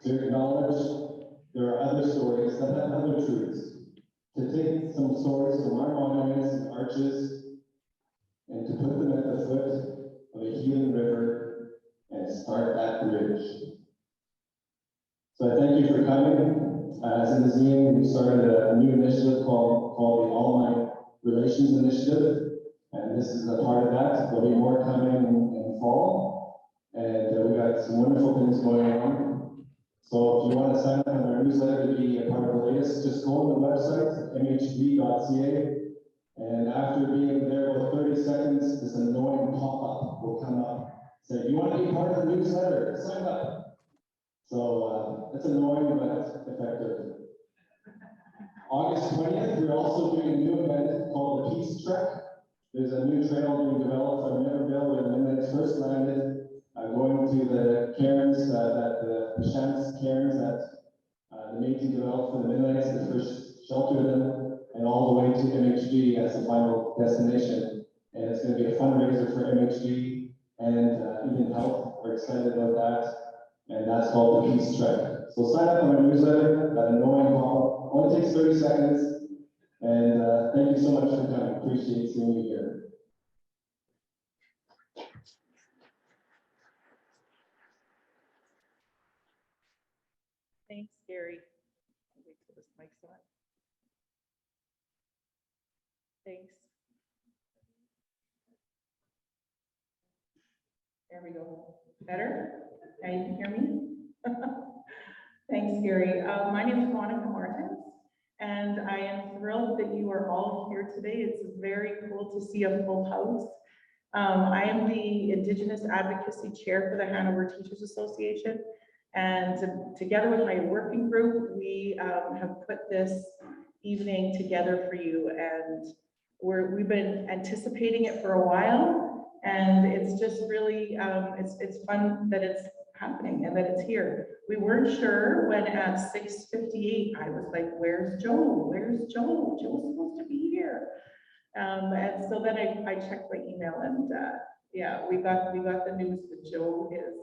to acknowledge there are other stories that have other truths, to take some stories from our monuments and arches and to put them at the foot of a healing river and start that bridge. So I thank you for coming. As a museum, we started a new initiative called the All My Relations Initiative, and this is a part of that. There'll be more coming in fall, and we got some wonderful things going on. So if you want to sign up on our newsletter to be a part of the latest, just go on the website, mhv.ca, and after being there about 30 seconds, this annoying pop-up will come up. Say, you want to be part of the newsletter? Sign up. So it's annoying, but effective. August 20th, we're also doing a new event called the Peace Trek. There's a new trail being developed from Niverville where the Mennonites first landed, going to the cairns, the Shants cairns that the Métis developed for the Mennonites, the first shelter them, and all the way to MHG as the final destination. And it's going to be a fundraiser for MHG and even health. We're excited about that. And that's called the Peace Trek. So sign up on our newsletter, that annoying call. Only takes 30 seconds. And thank you so much for coming. Appreciate seeing you here. Thanks, Gary. Wait till this mic's on. Thanks. There we go. Better? Now you can hear me? Thanks, Gary. My name is Monica Martins, and I am thrilled that you are all here today. It's very cool to see a full house. I am the Indigenous Advocacy Chair for the Hanover Teachers Association, and together with my working group, we have put this evening together for you, and we've been anticipating it for a while, and it's just really, it's fun that it's happening and that it's here. We weren't sure when at 6:58, I was like, where's Joe? Where's Joe? Joe's supposed to be here. And so then I checked my email, and yeah, we got the news that Joe is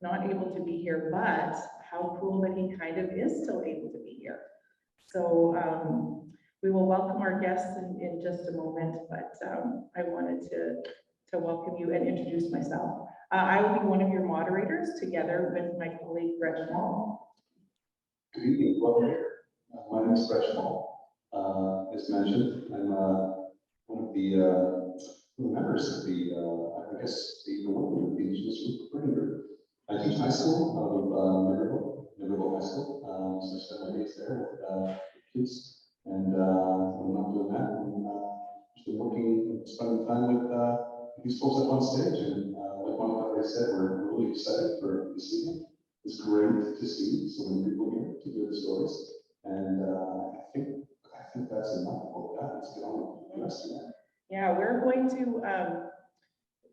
not able to be here, but how cool that he kind of is still able to be here. So we will welcome our guests in just a moment, but I wanted to welcome you and introduce myself. I will be one of your moderators together with my colleague, Brett Schmall. Good evening, welcome here. My name is Brett Schmall. As mentioned, I'm one of the members of the, I guess, the Indigenous Working Group. I teach high school out of Niverville High School, so I spend my days there with kids. And when I'm not doing that, I'm just been spending time with these folks up on stage. And like Monica already said, we're really excited for this evening. It's great to see so many people here to hear the stories. And I think that's enough about that. Let's get on with the rest of that. Yeah, we're going to,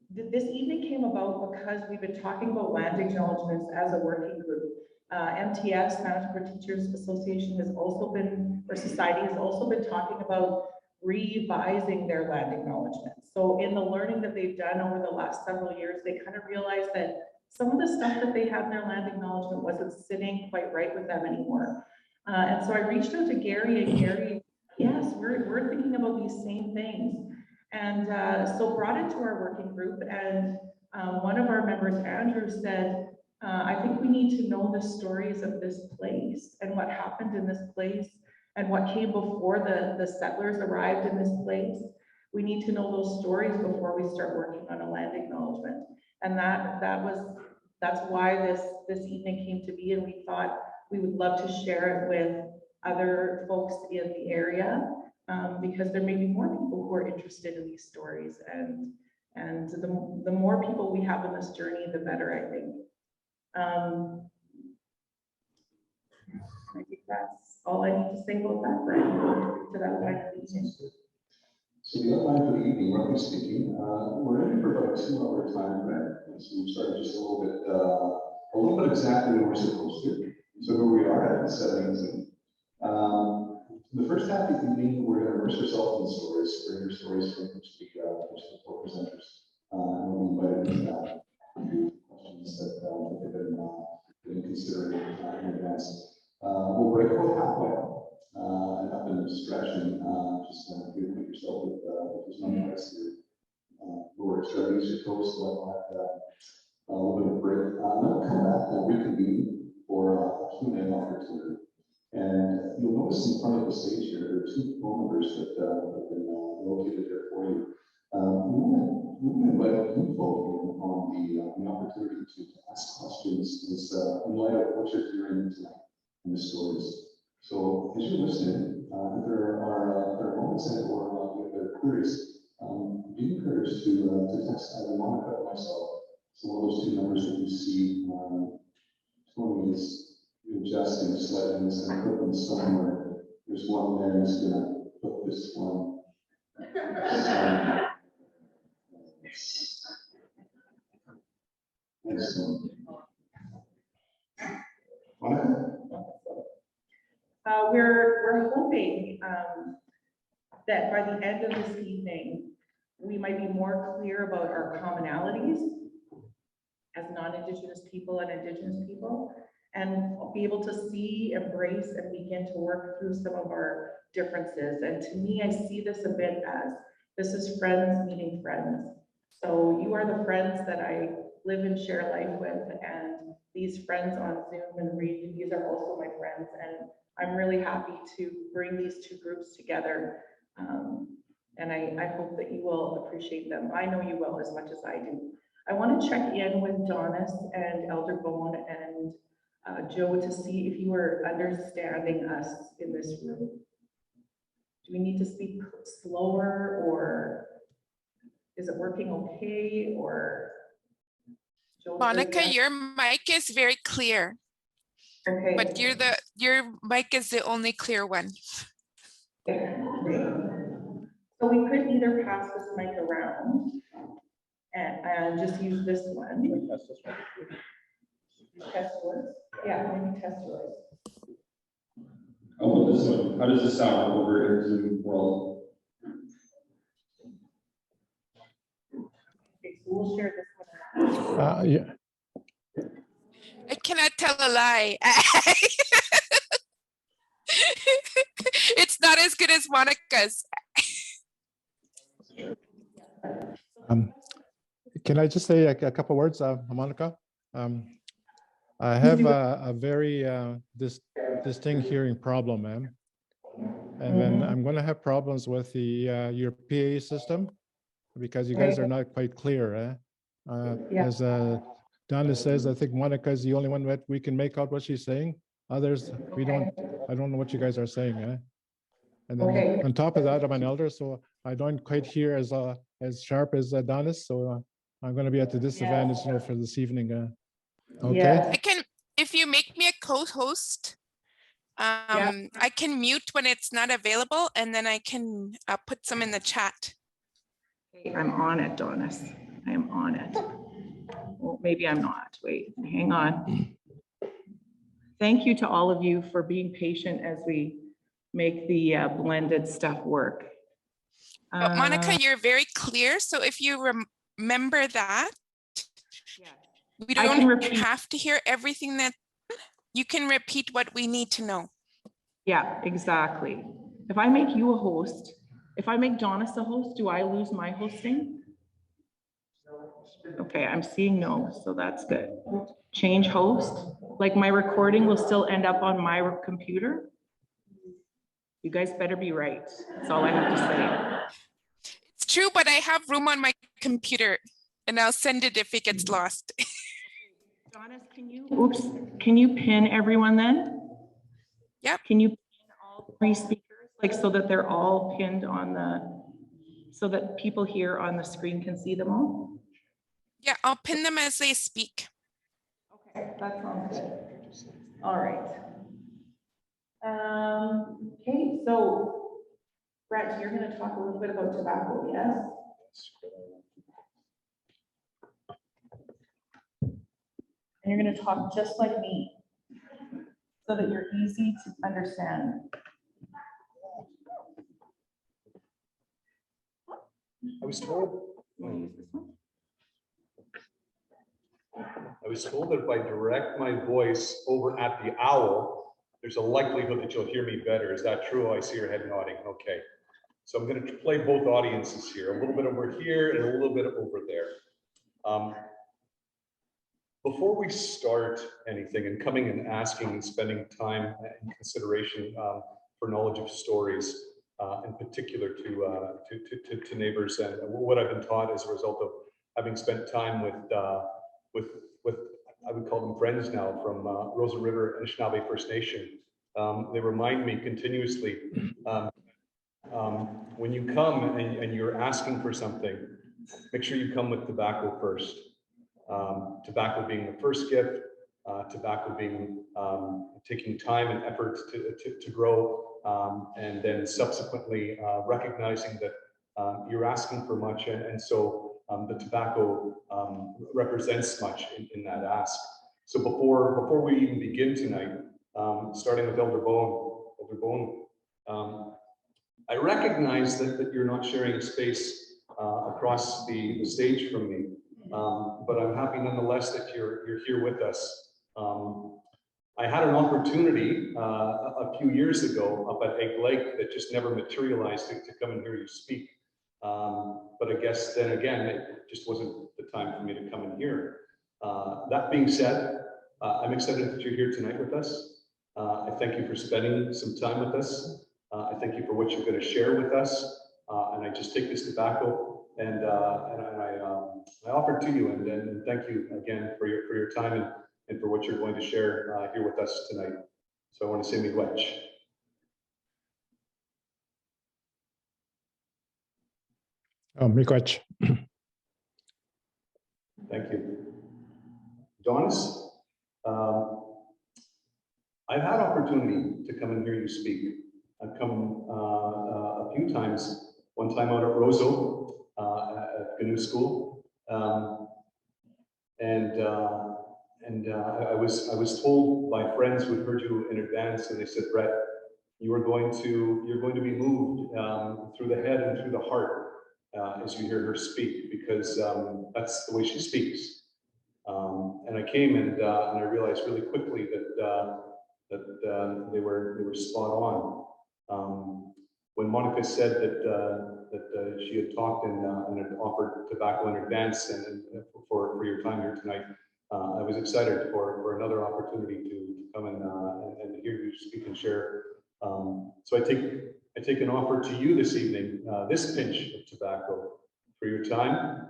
this evening came about because we've been talking about land acknowledgements as a working group. MTS, Manitoba Teachers Association, has also been, or society has also been talking about revising their land acknowledgements. So in the learning that they've done over the last several years, they kind of realized that some of the stuff that they had in their land acknowledgement wasn't sitting quite right with them anymore. And so I reached out to Gary, and Gary, yes, we're thinking about these same things. And so brought it to our working group, and one of our members, Andrew, said, I think we need to know the stories of this place and what happened in this place and what came before the settlers arrived in this place. We need to know those stories before we start working on a land acknowledgement. And that's why this evening came to be, and we thought we would love to share it with other folks in the area, because there may be more people who are interested in these stories, and the more people we have in this journey, the better, I think. I think that's all I need to say about that, right? To that line of the evening. So the outline for the evening, roughly speaking, we're in for about a 2-hour time frame. So we started just a little bit exactly where we're supposed to. So where we are at the settings. The first half of the evening, we're going to immerse ourselves in stories, bring your stories from the four presenters. And we'll be invited to that. Questions that they've been considering right about halfway, and up in the stretch, and just you put yourself with just on the rest here. Lower extremities, your toes, like that, a little bit of break. Then we'll come back, we'll reconvene for a Q&A opportunity. And you'll notice in front of the stage here, there are two phone numbers that have been located there for you. We want to invite you folk on the opportunity to ask questions in light of what you're hearing tonight in the stories. So as you're listening, if there are moments in it or if there are queries, be encouraged to text either Monica or myself. So one of those two numbers that you see, Tony is adjusting slightly, and it's going to put them somewhere. There's one there, and he's going to put this one. We're hoping that by the end of this evening, we might be more clear about our commonalities as non-Indigenous people and Indigenous people, and be able to see, embrace, and begin to work through some of our differences. And to me, I see this a bit as this is friends meeting friends. So you are the friends that I live and share life with, and these friends on Zoom and Reid, these are also my friends, and I'm really happy to bring these two groups together. And I hope that you will appreciate them. I know you will as much as I do. I want to check in with Dawnis and Elder Bone and Joe to see if you are understanding us in this room. Do we need to speak slower, or is it working okay? Or Joe, Monica, your mic is very clear. okay. But your mic is the only clear one. Okay, great. So we could either pass this mic around and just use this one. Test yours. Yeah, maybe test yours. How about this one? How does this sound over in Zoom world? Okay, so we'll share this one. Yeah. I cannot tell a lie. It's not as good as Monica's. Can I just say a couple words, Monica? I have a very distinct hearing problem, ma'am. And then I'm going to have problems with the your PA system because you guys are not quite clear. As Dawnis says, I think Monica is the only one that we can make out what she's saying. Others, we don't. I don't know what you guys are saying. And then on top of that, I'm an elder, so I don't quite hear as sharp as Dawnis. So I'm going to be at the disadvantage for this evening. Okay. I can, if you make me a co-host, I can mute when it's not available, and then I can put some in the chat. Okay, I'm on it, Dawnis. I am on it. Well, maybe I'm not. Wait, hang on. Thank you to all of you for being patient as we make the blended stuff work. But Monica, you're very clear. So if you remember that, we don't have to hear everything that you can repeat what we need to know. Yeah, exactly. If I make you a host, if I make Dawnis a host, do I lose my hosting? Okay, I'm seeing no, so that's good. Change host, like my recording will still end up on my computer. You guys better be right. That's all I have to say. It's true, but I have room on my computer and I'll send it if it gets lost. Dawnis, can you pin everyone then? Yep. Can you pin all 3 speakers, like so that they're all pinned on so that people here on the screen can see them all? Yeah, I'll pin them as they speak. Okay, that sounds good. All right. Okay, so Brett, you're going to talk a little bit about tobacco, yes? And you're going to talk just like me so that you're easy to understand. I was told that if I direct my voice over at the owl, there's a likelihood that you'll hear me better. Is that true? I see your head nodding. Okay. So I'm going to play both audiences here, a little bit over here and a little bit over there. Before we start anything and coming and asking and spending time and consideration for knowledge of stories, in particular to neighbors, and what I've been taught as a result of having spent time with I would call them friends now from Rosa River and Anishinaabe First Nation. They remind me continuously when you come and you're asking for something, make sure you come with tobacco first. Tobacco being the first gift, tobacco being taking time and effort to grow, and then subsequently recognizing that you're asking for much, and so the tobacco represents much in that ask. So before we even begin tonight, starting with Elder Bone, I recognize that you're not sharing a space across the stage from me, but I'm happy nonetheless that you're here with us. I had an opportunity a few years ago up at Egg Lake that just never materialized to come and hear you speak. But I guess then again, it just wasn't the time for me to come and hear. That being said, I'm excited that you're here tonight with us. I thank you for spending some time with us. I thank you for what you're going to share with us. And I just take this tobacco and I offer it to you, and thank you again for your time and for what you're going to share here with us tonight. So I want to say miigwech. Oh, miigwech. Thank you. Dawnis, I've had opportunity to come and hear you speak. I've come a few times, one time out at Roseau at Canoe School. I was told by friends who had heard you in advance, and they said, Brett, you're going to be moved through the head and through the heart as you hear her speak, because that's the way she speaks. And I came and I realized really quickly that they were spot on. When Monica said that she had talked and had offered tobacco in advance and for your time here tonight, I was excited for another opportunity to come and hear you speak and share. So I take an offer to you this evening, this pinch of tobacco, for your time,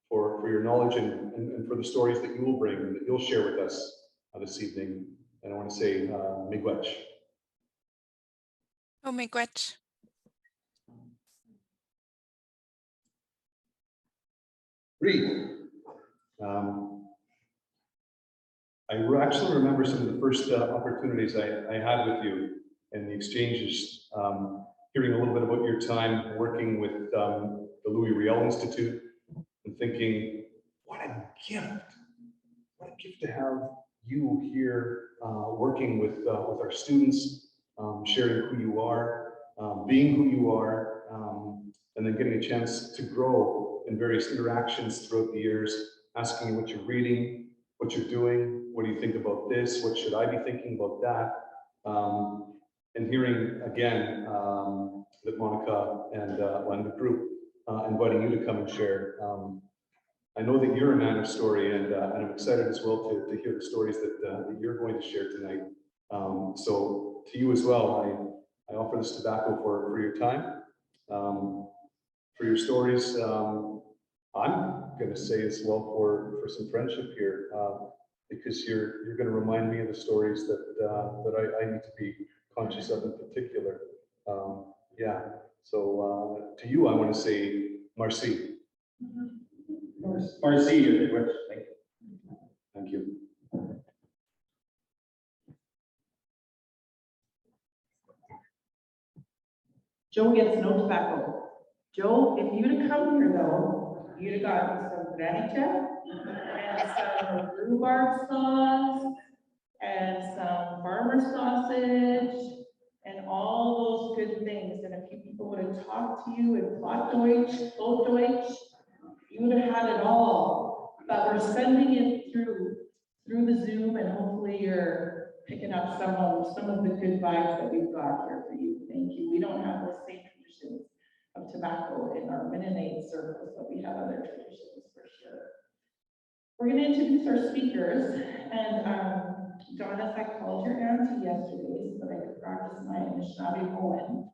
for your knowledge, and for the stories that you will bring and that you'll share with us this evening. And I want to say miigwech. Oh, miigwech. Reid, I actually remember some of the first opportunities I had with you and the exchanges, hearing a little bit about your time working with the Louis Riel Institute, and thinking, what a gift to have you here working with our students, sharing who you are, being who you are, and then getting a chance to grow in various interactions throughout the years, asking you what you're reading, what you're doing, what do you think about this, what should I be thinking about that, and hearing again that Monica and the group inviting you to come and share. I know that you're a man of story, and I'm excited as well to hear the stories that you're going to share tonight. So to you as well, I offer this tobacco for your time, for your stories. I'm going to say as well for some friendship here, because you're going to remind me of the stories that I need to be conscious of in particular. Yeah. So to you, I want to say merci. Marcy, miigwech. Thank you. Thank you. Joe gets no tobacco. Joe, if you'd have come here though, you'd have gotten some granita and some rhubarb sauce and some farmer sausage and all those good things. And a few people would have talked to you in Plattdeutsch, Hochdeutsch, you would have had it all. But we're sending it through the Zoom, and hopefully you're picking up some of the good vibes that we've got here for you. Thank you. We don't have the same traditions of tobacco in our Mennonite circles, but we have other traditions for sure. We're going to introduce our speakers, and Dawnis, I called your auntie yesterday so that I could practice my Anishinaabe poem,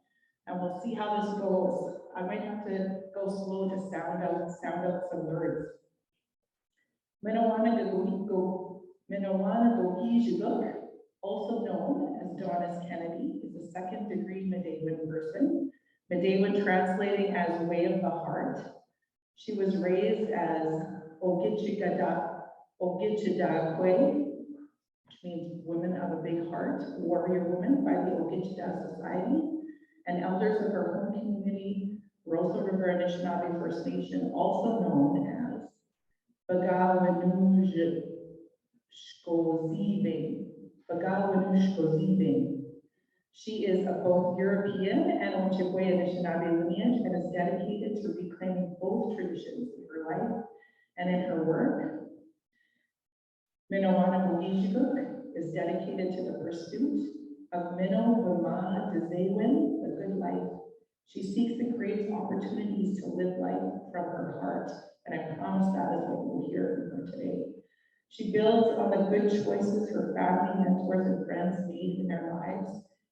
and we'll see how this goes. I might have to go slow to sound out some words. Minowana Gogijiguk, also known as Dawnis Kennedy, is a second-degree Midewiwin person. Midewiwin translating as way of the heart. She was raised as Ogijidakwe, which means women of a big heart, warrior woman by the Ogijida Society, and elders of her home community, Rosa River Anishinaabe First Nation, also known as Bagawanushkozibing. She is of both European and Ojibwe Anishinaabe lineage and is dedicated to reclaiming both traditions in her life and in her work. Minowana Gogijiguk is dedicated to the pursuit of Mino Wama Dezewin, the good life. She seeks and creates opportunities to live life from her heart, and I promise that is what we'll hear from her today. She builds on the good choices her family, mentors, and friends made in their lives.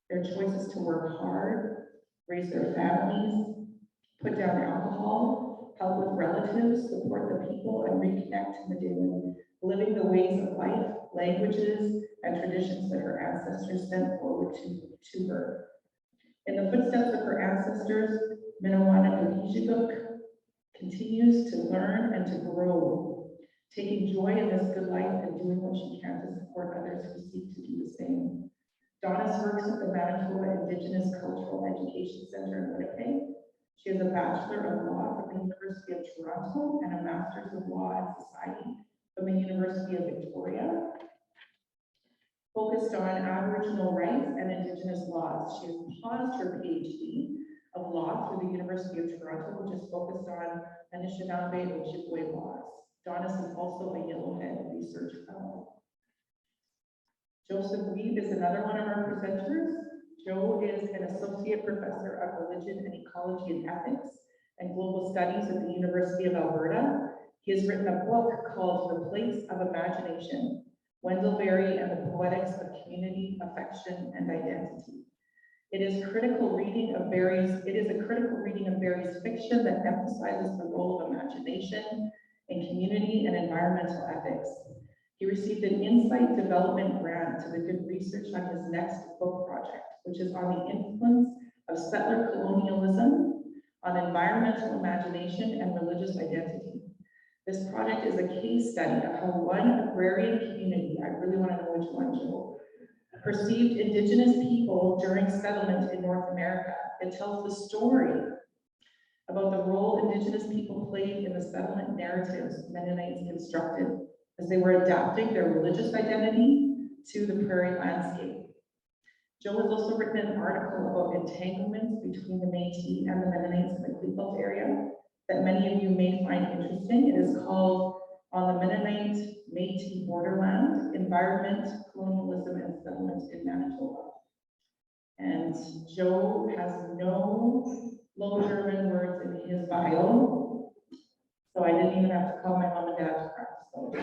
Their choices to work hard, raise their families, put down alcohol, help with relatives, support the people, and reconnect to Midewiwin, living the ways of life, languages, and traditions that her ancestors sent forward to her. In the footsteps of her ancestors, Minowana Gogijiguk continues to learn and to grow, taking joy in this good life and doing what she can to support others who seek to do the same. Dawnis works at the Manitoba Indigenous Cultural Education Center in Winnipeg. She has a Bachelor of Law from the University of Toronto and a Master's of Law and Society from the University of Victoria. Focused on Aboriginal rights and Indigenous laws. She has paused her PhD of law through the University of Toronto, which is focused on Anishinaabe and Ojibwe laws. Dawnis is also a Yellowhead Research Fellow. Joseph Wiebe is another one of our presenters. Joe is an Associate Professor of Religion and Ecology and Ethics and Global Studies at the University of Alberta. He has written a book called The Place of Imagination, Wendell Berry and the Poetics of Community, Affection, and Identity. It is a critical reading of Berry's fiction that emphasizes the role of imagination in community and environmental ethics. He received an Insight Development Grant to begin research on his next book project, which is on the influence of settler colonialism on environmental imagination and religious identity. This project is a case study of how one agrarian community, I really want to know which one, Joe, perceived Indigenous people during settlement in North America. It tells the story about the role Indigenous people played in the settlement narratives Mennonites constructed as they were adapting their religious identity to the prairie landscape. Joe has also written an article about entanglements between the Métis and the Mennonites in the Cleveland area that many of you may find interesting. It is called On the Mennonite Métis Borderland, Environment, Colonialism, and Settlement in Manitoba. And Joe has no Low German words in his bio, so I didn't even have to call my mom and dad to practice those.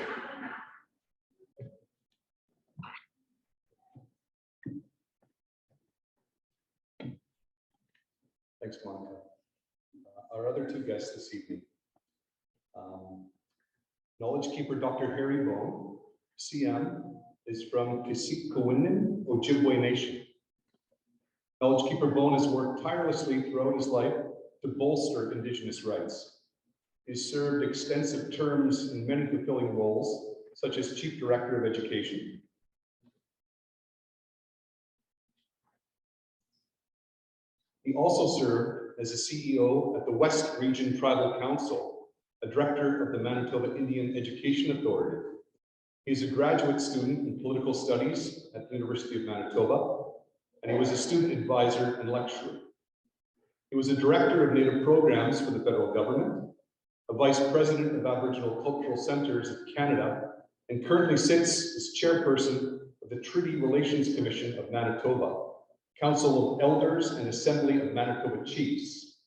Thanks, Monica. Our other two guests this evening. Knowledge keeper Dr. Harry Bone, CM, is from Kisikowinin, Ojibwe Nation. Knowledge keeper Bone has worked tirelessly throughout his life to bolster Indigenous rights. He's served extensive terms in many fulfilling roles, such as Chief Director of Education. He also served as a CEO at the West Region Tribal Council, a director of the Manitoba Indian Education Authority. He's a graduate student in political studies at the University of Manitoba, and he was a student advisor and lecturer. He was a director of Native programs for the federal government, a vice president of Aboriginal Cultural Centres of Canada, and currently sits as chairperson of of the Treaty Relations Commission of Manitoba, Council of Elders and Assembly of Manitoba Chiefs.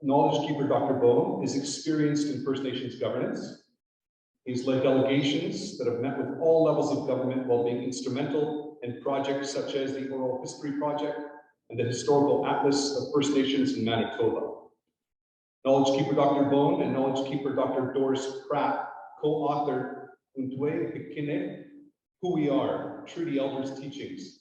Knowledge Keeper Dr. Bone is experienced in First Nations governance. He's led delegations that have met with all levels of government while being instrumental in projects such as the Oral History Project and the Historical Atlas of First Nations in Manitoba. Knowledge Keeper Dr. Bone and Knowledge Keeper Dr. Doris Pratt co-authored Untwe Pikine, Who We Are, Treaty Elders Teachings.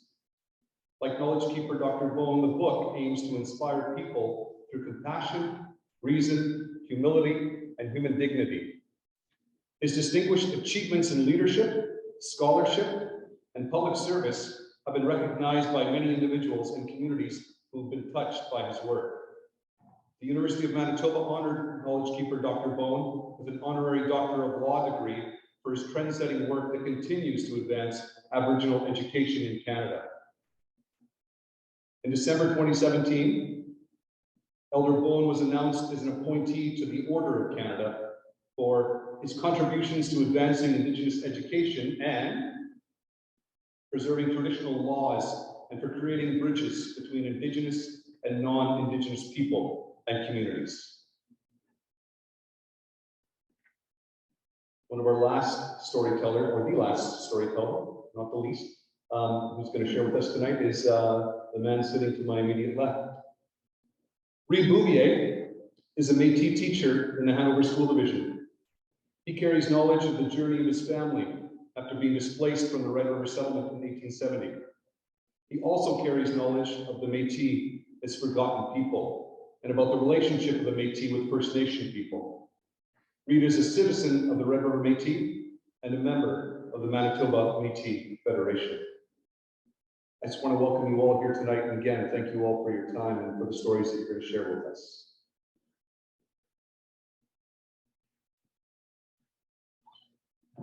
Like Knowledge Keeper Dr. Bone, the book aims to inspire people through compassion, reason, humility, and human dignity. His distinguished achievements in leadership, scholarship, and public service have been recognized by many individuals and communities who have been touched by his work. The University of Manitoba honored Knowledge Keeper Dr. Bone with an honorary Doctor of Law degree for his trend-setting work that continues to advance Aboriginal education in Canada. In December 2017, Elder Bone was announced as an appointee to the Order of Canada for his contributions to advancing Indigenous education and preserving traditional laws and for creating bridges between Indigenous and non-Indigenous people and communities. One of our last storyteller, or the last storyteller, not the least, who's going to share with us tonight is the man sitting to my immediate left. Reid Bouvier is a Métis teacher in the Hanover School Division. He carries knowledge of the journey of his family after being displaced from the Red River settlement in 1870. He also carries knowledge of the Métis as forgotten people and about the relationship of the Métis with First Nation people. Reid is a citizen of the Red River Métis and a member of the Manitoba Métis Federation. I just want to welcome you all here tonight, and again, thank you all for your time and for the stories that you're going to share with us.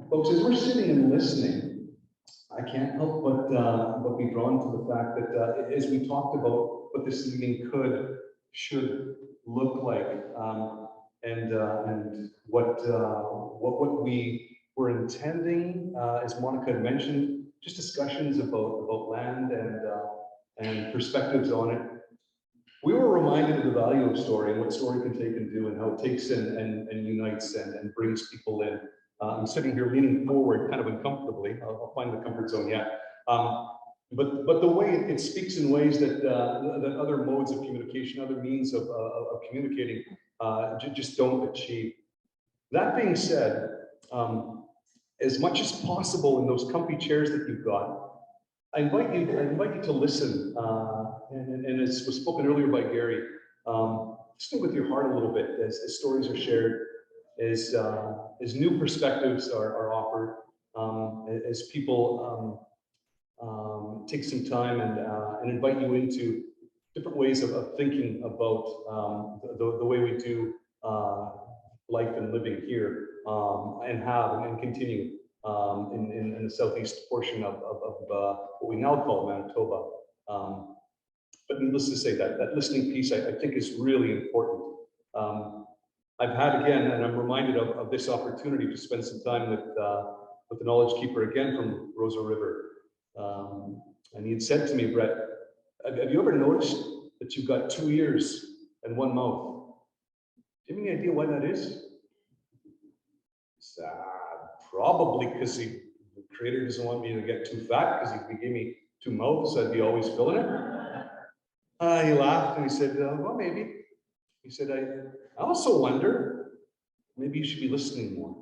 Folks, as we're sitting and listening, I can't help but be drawn to the fact that as we talked about what this meeting should look like, and what we were intending, as Monica had mentioned, just discussions about land and perspectives on it. We were reminded of the value of story and what story can take and do and how it takes and unites and brings people in. I'm sitting here leaning forward kind of uncomfortably. I'll find the comfort zone yet. But the way it speaks in ways that other modes of communication, other means of communicating just don't achieve. That being said, as much as possible in those comfy chairs that you've got, I invite you to listen. And as was spoken earlier by Gary, listen with your heart a little bit as stories are shared, as new perspectives are offered, as people take some time and invite you into different ways of thinking about the way we do life and living here, and have and continue in the southeast portion of what we now call Manitoba. But needless to say, that listening piece I think is really important. I've had, again, and I'm reminded of this opportunity to spend some time with the Knowledge Keeper again from Rosa River. And he had said to me, Brett, have you ever noticed that you've got 2 ears and 1 mouth? Do you have any idea why that is? Probably because the Creator doesn't want me to get too fat, because if he gave me 2 mouths, I'd be always filling it. He laughed and he said, well, maybe. He said, I also wonder, maybe you should be listening more.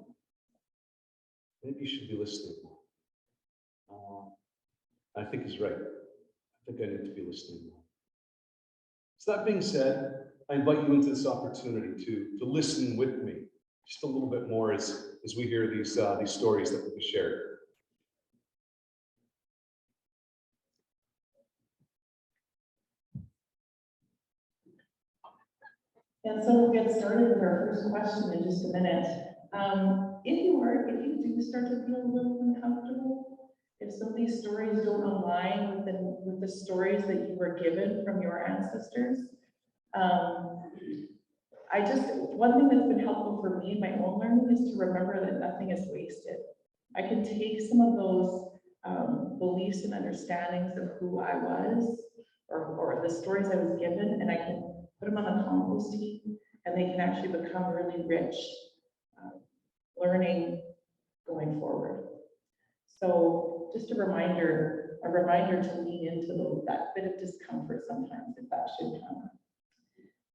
Maybe you should be listening more. I think he's right. I think I need to be listening more. So that being said, I invite you into this opportunity to listen with me just a little bit more as we hear these stories that will be shared. And so we'll get started with our first question in just a minute. If you do start to feel a little uncomfortable, if some of these stories don't align with the stories that you were given from your ancestors, one thing that's been helpful for me in my own learning is to remember that nothing is wasted. I can take some of those beliefs and understandings of who I was, or the stories I was given, and I can put them on the compost heap, and they can actually become really rich learning going forward. So just a reminder to lean into that bit of discomfort sometimes, if that should come.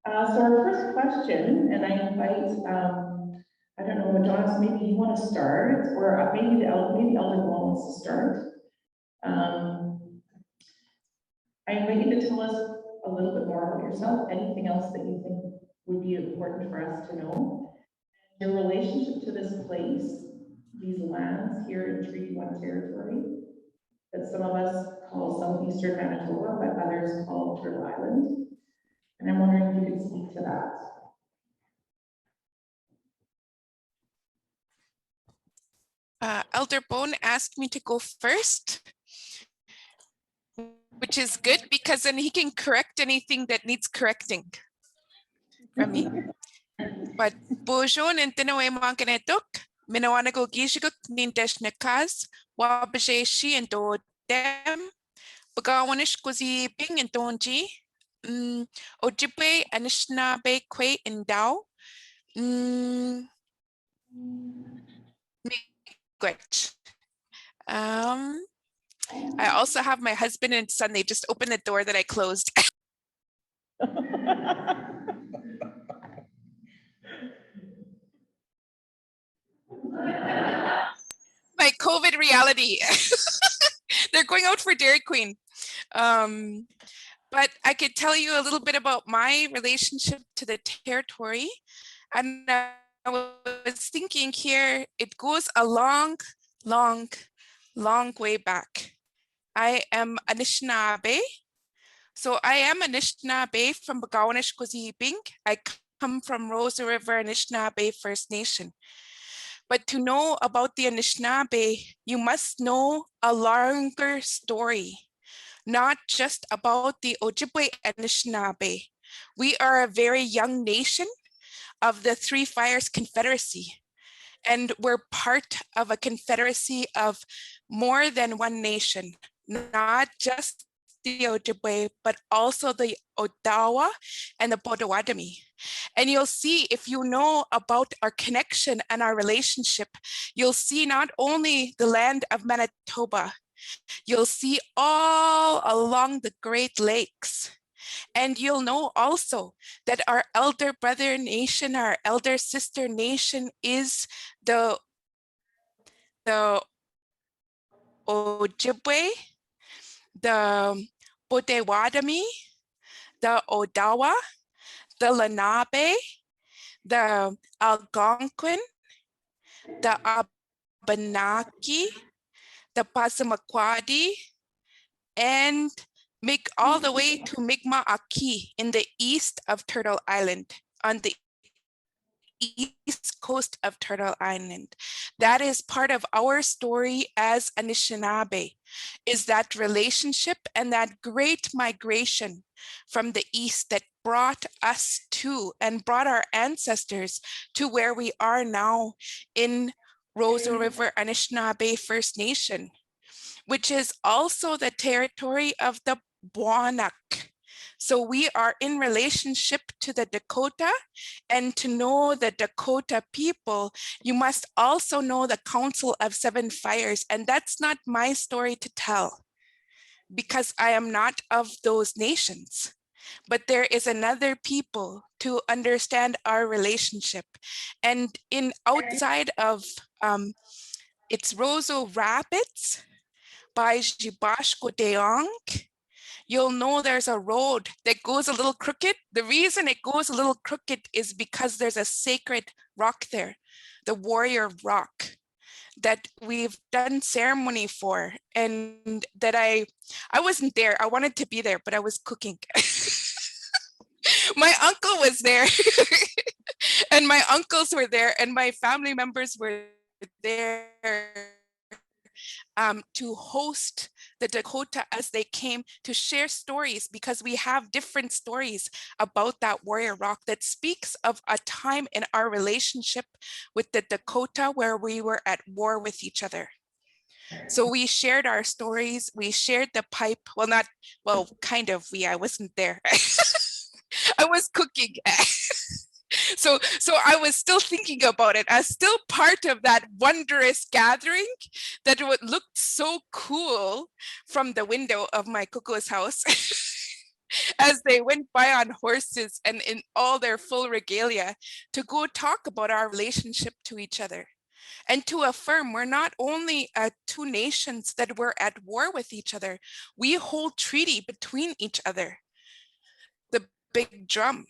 So our first question, and I invite, I don't know, Dawnis, maybe you want to start, or maybe Elder wants to start. I invite you to tell us a little bit more about yourself, anything else that you think would be important for us to know, your relationship to this place, these lands here in Treaty 1 territory, that some of us call Southeastern Manitoba, but others call Turtle Island. And I'm wondering if you could speak to that. Elder Bone asked me to go first, which is good because then he can correct anything that needs correcting from me. But Bojon and Tinoe Manganetuk, Minawanago Gishiguk Nindesh Nakas, Wabaje she and Do Dem, Bagawanish Kozi Bing and Donji, Ojibwe Anishinaabe Kwe and Dao. Great. I also have my husband and son. They just opened the door that I closed. My COVID reality. They're going out for Dairy Queen. But I could tell you a little bit about my relationship to the territory. And I was thinking here, it goes a long way back. I am Anishinaabe. So I am Anishinaabe from Bagawanish Kozibing. I come from Rosa River Anishinaabe First Nation. But to know about the Anishinaabe, you must know a longer story, not just about the Ojibwe Anishinaabe. We are a very young nation of the Three Fires Confederacy, and we're part of a confederacy of more than one nation, not just the Ojibwe, but also the Odawa and the Potawatomi. And you'll see, if you know about our connection and our relationship, you'll see not only the land of Manitoba, you'll see all along the Great Lakes. And you'll know also that our elder brother nation, our elder sister nation is the Ojibwe, the Potawatomi, the Odawa, the Lenape, the Algonquin, the Abenaki, the Passamaquoddy, and make all the way to Mi'kmaq in the east of Turtle Island, on the east coast of Turtle Island. That is part of our story as Anishinaabe, is that relationship and that great migration from the east that brought us to and brought our ancestors to where we are now in Rosa River Anishinaabe First Nation, which is also the territory of the Bwanak. So we are in relationship to the Dakota, and to know the Dakota people, you must also know the Council of Seven Fires. And that's not my story to tell, because I am not of those nations. But there is another people to understand our relationship. And in outside of, it's Roseau Rapids by Jibashko Deong, you'll know there's a road that goes a little crooked. The reason it goes a little crooked is because there's a sacred rock there, the Warrior Rock, that we've done ceremony for, and that I wasn't there. I wanted to be there, but I was cooking. My uncle was there and my uncles were there and my family members were there. to host the Dakota as they came to share stories, because we have different stories about that warrior rock that speaks of a time in our relationship with the Dakota where we were at war with each other. So we shared our stories, we shared the pipe, kind of, I wasn't there. I was cooking. So I was still thinking about it as still part of that wondrous gathering that would look so cool from the window of my kuku's house as they went by on horses and in all their full regalia to go talk about our relationship to each other. And to affirm we're not only two nations that were at war with each other, we hold treaty between each other. The big drum.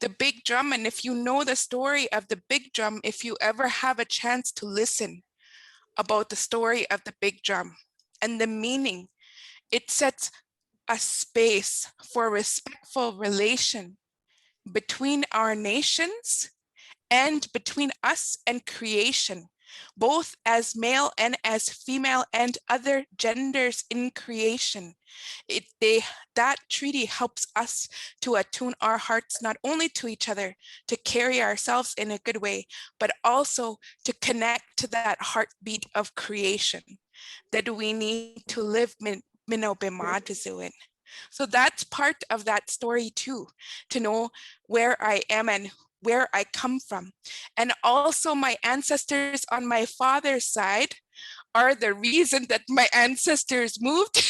The big drum, and if you know the story of the big drum, if you ever have a chance to listen about the story of the big drum and the meaning, it sets a space for respectful relation between our nations and between us and creation, both as male and as female and other genders in creation. That treaty helps us to attune our hearts not only to each other, to carry ourselves in a good way, but also to connect to that heartbeat of creation that we need to live in. So that's part of that story too, to know where I am and where I come from. And also my ancestors on my father's side are the reason that my ancestors moved.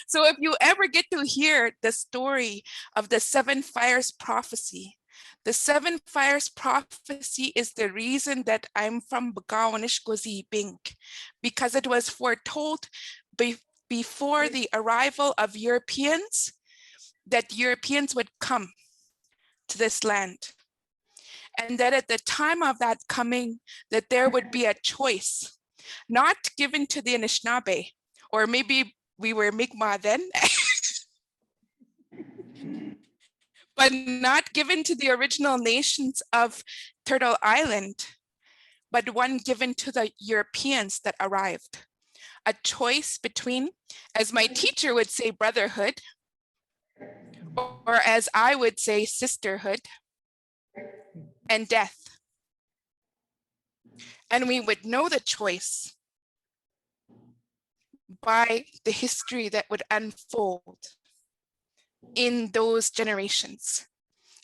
So if you ever get to hear the story of the 7 fires prophecy, the 7 fires prophecy is the reason that I'm from Bouvier, Bink, because it was foretold before the arrival of Europeans, that Europeans would come to this land. And that at the time of that coming, that there would be a choice, not given to the Anishinaabe, or maybe we were Mi'kmaq then, but not given to the original nations of Turtle Island, but one given to the Europeans that arrived. A choice between, as my teacher would say, brotherhood, or as I would say, sisterhood, and death. And we would know the choice by the history that would unfold in those generations.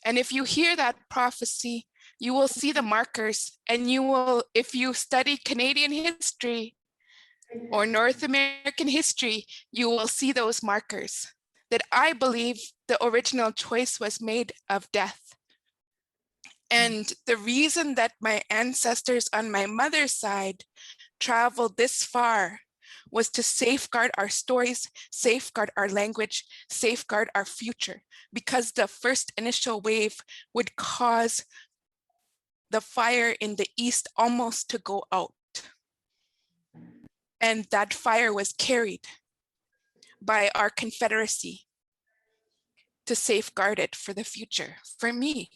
And if you hear that prophecy, you will see the markers, and you will, if you study Canadian history or North American history, you will see those markers that I believe the original choice was made of death. And the reason that my ancestors on my mother's side traveled this far was to safeguard our stories, safeguard our language, safeguard our future, because the first initial wave would cause the fire in the east almost to go out. And that fire was carried by our Confederacy to safeguard it for the future, for me.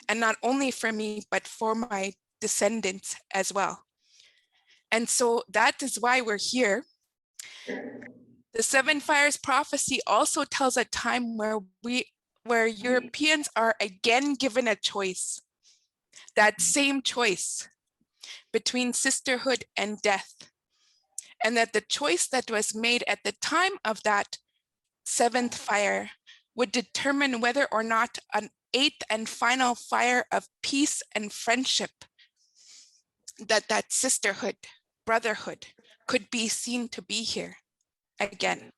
And not only for me, but for my descendants as well. And so that is why we're here. The 7 fires prophecy also tells a time where Europeans are again given a choice, that same choice between sisterhood and death. And that the choice that was made at the time of that 7th fire would determine whether or not an 8th and final fire of peace and friendship, that sisterhood, brotherhood could be seen to be here again.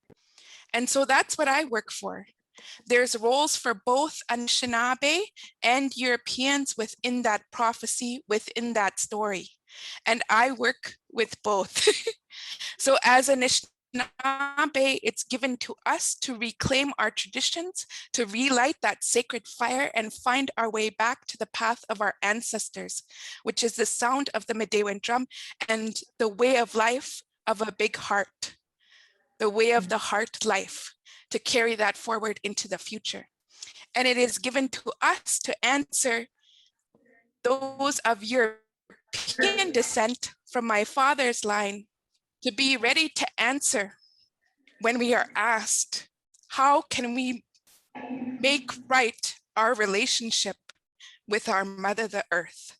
And so that's what I work for. There's roles for both Anishinaabe and Europeans within that prophecy, within that story. And I work with both. So as Anishinaabe, it's given to us to reclaim our traditions, to relight that sacred fire and find our way back to the path of our ancestors, which is the sound of the Medewan drum and the way of life of a big heart, the way of the heart life, to carry that forward into the future. And it is given to us to answer those of European descent from my father's line to be ready to answer when we are asked, how can we make right our relationship with our mother, the earth?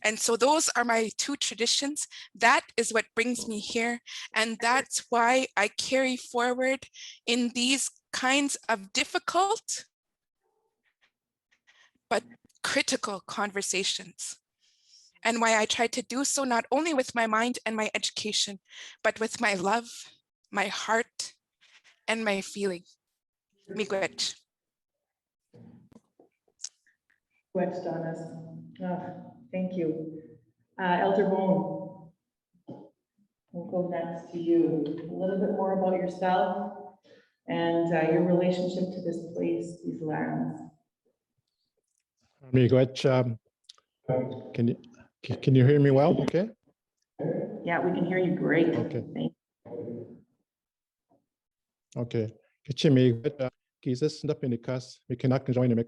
And so those are my two traditions. That is what brings me here. And that's why I carry forward in these kinds of difficult but critical conversations. And why I try to do so not only with my mind and my education, but with my love, my heart, and my feeling. Miigwech. Miigwech, Dawnis. Thank you. Elder Bone, we'll go next to you. A little bit more about yourself and your relationship to this place, these lands. Miigwech, can you hear me well? Okay. Yeah, we can hear you great. Okay. Thank Okay. Kichimi, Jesus, the Pentecost, we cannot join him.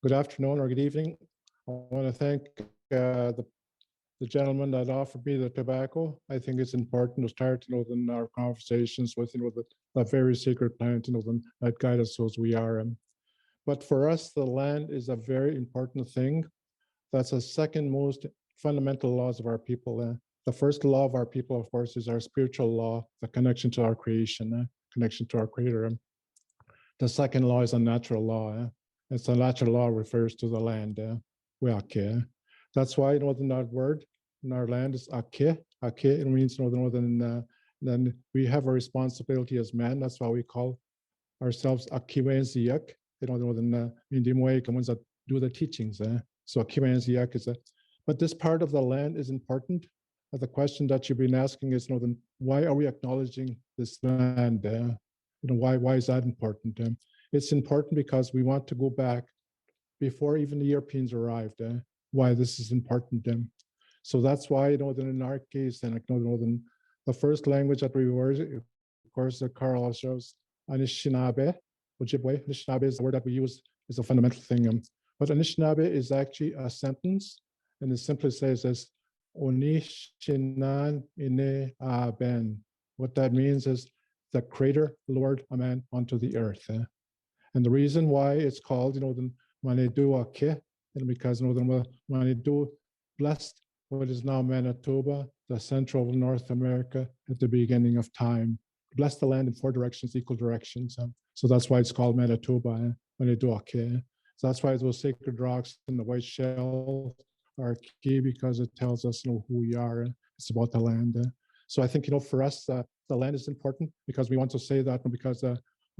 Good afternoon or good evening. I want to thank the gentleman that offered me the tobacco. I think it's important to start, in our conversations with, that very sacred plant, that guide us as we are. But for us, the land is a very important thing. That's the second most fundamental laws of our people. The first law of our people, of course, is our spiritual law, the connection to our creation, connection to our creator. The second law is a natural law. It's a natural law refers to the land. That's why, that word in our land is ake. Ake, it means, then we have a responsibility as men. That's why we call ourselves akiwenziak. Do the teachings. So akiwenziak is but this part of the land is important. The question that you've been asking is, why are we acknowledging this land? Why is that important? It's important because we want to go back before even the Europeans arrived. Why this is important. So that's why, in our case, the first language that we were, of course, the Carl shows Anishinaabe. Ojibwe. Anishinaabe is the word that we use, is a fundamental thing. But Anishinaabe is actually a sentence, and it simply says this, Onishinan ine aben. What that means is the creator Lord a man onto the earth. And the reason why it's called, Manedu Ake, and because Manedu blessed what is now Manitoba, the central of North America at the beginning of time. Blessed the land in four directions, equal directions. So that's why it's called Manitoba, Manedu Ake. So that's why those sacred rocks and the white shell are key, because it tells us who we are. It's about the land. So I think, for us, the land is important because we want to say that because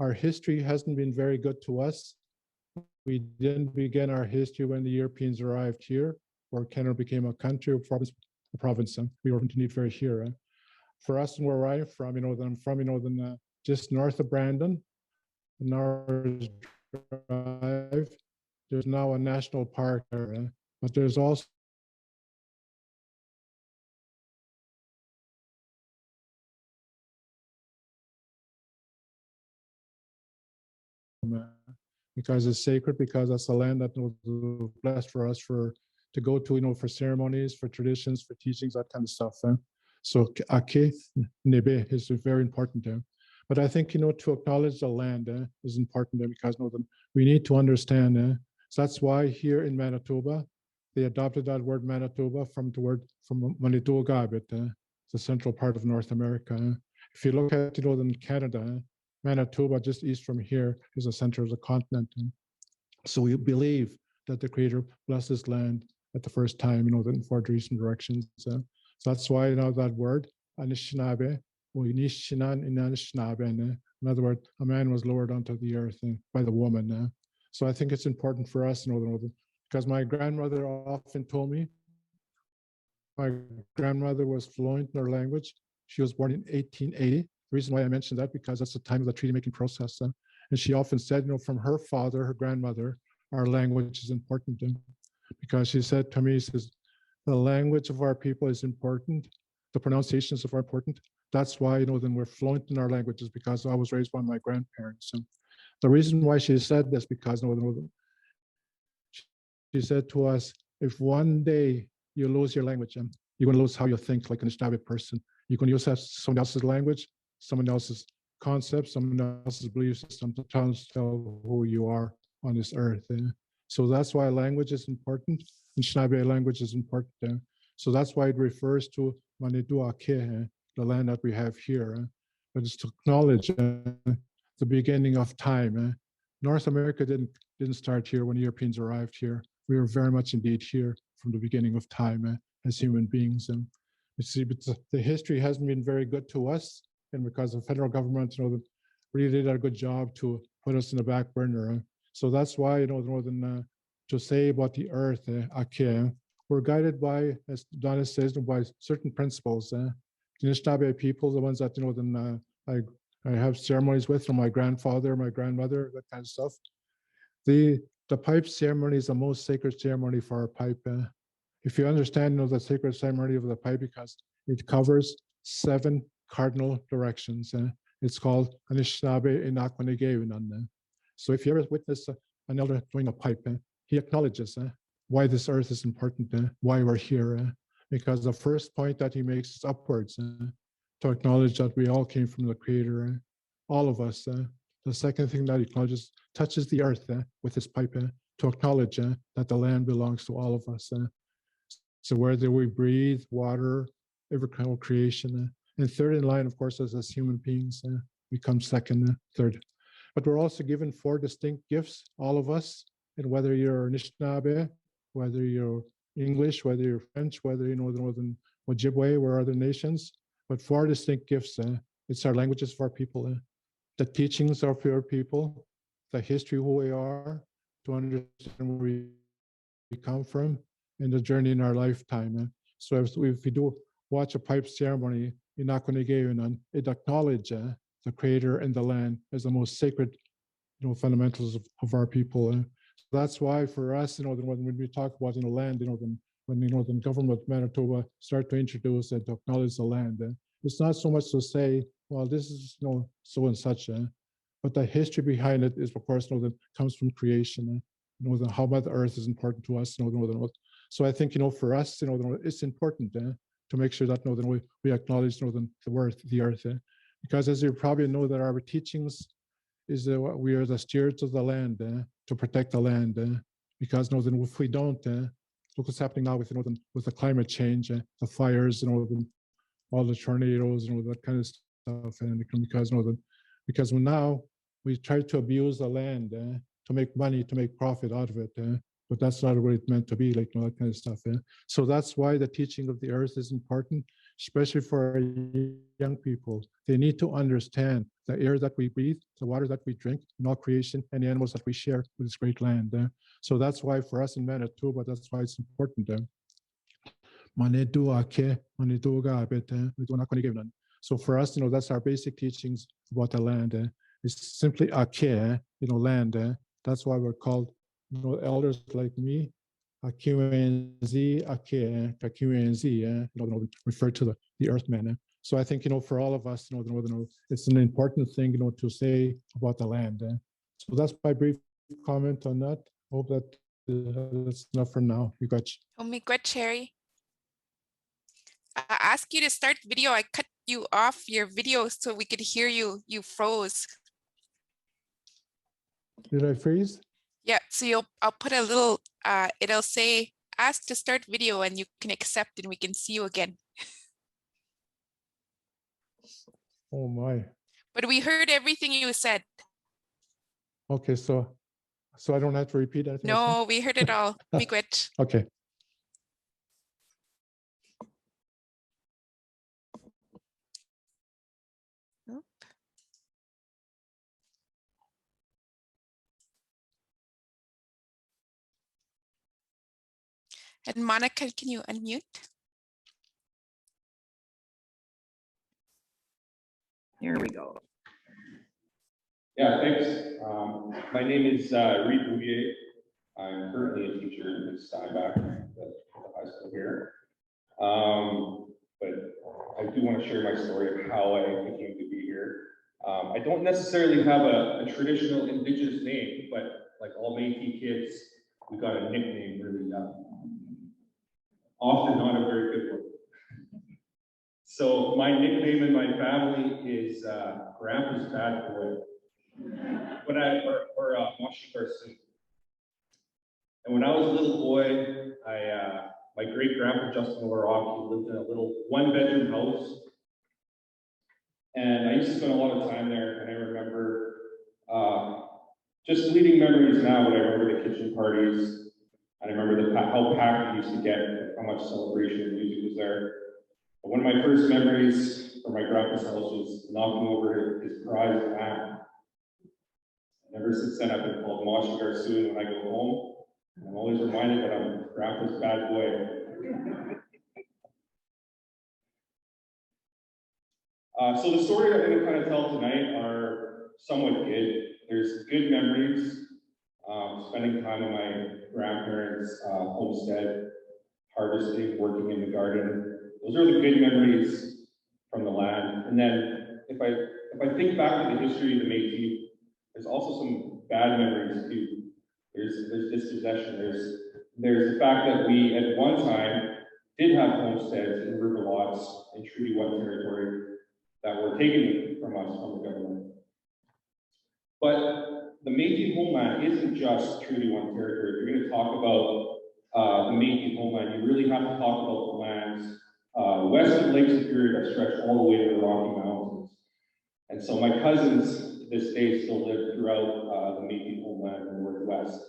our history hasn't been very good to us. We didn't begin our history when the Europeans arrived here, or Canada became a country or province. We were continued very here. For us, and where I'm from, I'm from, just north of Brandon, Norris Drive. There's now a national park there, but there's also because it's sacred, because that's the land that was blessed for us to go to, for ceremonies, for traditions, for teachings, that kind of stuff. So ake nebe is very important there. But I think, to acknowledge the land is important there, because we need to understand. So that's why here in Manitoba, they adopted that word Manitoba from the word from Manitoba, the central part of North America. If you look at, in Canada, Manitoba, just east from here, is the center of the continent. So we believe that the Creator blessed this land at the first time, in four recent directions. So that's why that word, Anishinaabe, or Inishinan in Anishinaabe, in other words, a man was lowered onto the earth by the woman. So I think it's important for us, because my grandmother often told me, my grandmother was fluent in her language. She was born in 1880. The reason why I mentioned that, because that's the time of the treaty making process. And she often said, from her father, her grandmother, our language is important. Because she said to me, she says, the language of our people is important. The pronunciations are important. That's why, then we're fluent in our languages, because I was raised by my grandparents. And the reason why she said this, because she said to us, if one day you lose your language, you're going to lose how you think like an Anishinaabe person. You can use someone else's language, someone else's concepts, someone else's belief system to tell who you are on this earth. So that's why language is important. Anishinaabe language is important. So that's why it refers to Maniduake, the land that we have here. But it's to acknowledge the beginning of time. North America didn't start here when Europeans arrived here. We were very much indeed here from the beginning of time as human beings. And you see, but the history hasn't been very good to us, and because the federal government, really did a good job to put us in the back burner. So that's why, to say about the earth, Ake, we're guided by, as Dawnis says, by certain principles. The Anishinaabe people, the ones that, I have ceremonies with, from my grandfather, my grandmother, that kind of stuff. The pipe ceremony is the most sacred ceremony for our pipe. If you understand, the sacred ceremony of the pipe, because it covers 7 cardinal directions. It's called Anishinaabe Inakwanegewinan. So if you ever witness an elder doing a pipe, he acknowledges why this earth is important, why we're here. Because the first point that he makes is upwards, to acknowledge that we all came from the Creator, all of us. The second thing that he acknowledges, touches the earth with his pipe, to acknowledge that the land belongs to all of us. So whether we breathe, water, every kind of creation. And third in line, of course, as human beings, we come second, third. But we're also given 4 distinct gifts, all of us, and whether you're Anishinaabe, whether you're English, whether you're French, whether you know the Northern Ojibwe or other nations, but 4 distinct gifts. It's our languages for our people, the teachings of your people, the history of who we are, to understand where we come from, and the journey in our lifetime. So if we do watch a pipe ceremony, it acknowledges the Creator and the land as the most sacred, fundamentals of our people. So that's why for us, when we talk about the land, when the government of Manitoba start to introduce and to acknowledge the land, it's not so much to say, well, this is so and such, but the history behind it is, of course, that comes from creation. How Mother Earth is important to us. So I think, for us, it's important to make sure that we acknowledge the earth, because as you probably know, that our teachings is we are the stewards of the land, to protect the land, because if we don't, look what's happening now with the climate change, the fires, all the tornadoes, that kind of stuff, and because now we try to abuse the land to make money, to make profit out of it, but that's not what it's meant to be, that kind of stuff. So that's why the teaching of the earth is important, especially for our young people. They need to understand the air that we breathe, the water that we drink, and all creation, and the animals that we share with this great land. So that's why for us in Manitoba, that's why it's important. So for us, that's our basic teachings about the land. It's simply ake, land. That's why we're called, elders like me, refer to the earthman. So I think, for all of us, it's an important thing, to say about the land. So that's my brief comment on that. Hope that that's enough for now. You got you. Oh, me good, Cherry. I asked you to start video. I cut you off your video so we could hear you. You froze. Did I freeze? Yeah, so I'll put a little, it'll say, ask to start video, and you can accept and we can see you again. Oh my. But we heard everything you said. Okay, so I don't have to repeat anything? No, we heard it all. Be good. Okay. And Monica, can you unmute? Here we go. Yeah, thanks. My name is Reid Bouvier. I'm currently a teacher in Steinbach, the high school here. But I do want to share my story of how I came to be here. I don't necessarily have a traditional Indigenous name, but like all Métis kids, we got a nickname really often not a very good one. So my nickname in my family is Grandpa's Bad Boy. Or Washington. And when I was a little boy, my great grandpa Justin Larock, he lived in a little one-bedroom house, and I used to spend a lot of time there. And I remember just fleeting memories now, but I remember the kitchen parties, and I remember how packed it used to get, how much celebration and music was there. But one of my first memories from my grandpa's house was knocking over his prized lamb. And ever since then, I've been called Moshi Garsoon when I go home. And I'm always reminded that I'm Grandpa's bad boy. So the story I'm going to kind of tell tonight are somewhat good. There's good memories, spending time in my grandparents' homestead, harvesting, working in the garden. Those are the good memories from the land. And then if I think back to the history of the Métis, there's also some bad memories too. There's dispossession. There's the fact that we at one time did have homesteads and river lots in Treaty 1 territory that were taken from us from the government. But the Métis homeland isn't just Treaty 1 territory. If you're going to talk about the Métis homeland, you really have to talk about the lands west of Lake Superior that stretch all the way to the Rocky Mountains. And so my cousins to this day still live throughout the Métis homeland in the Northwest.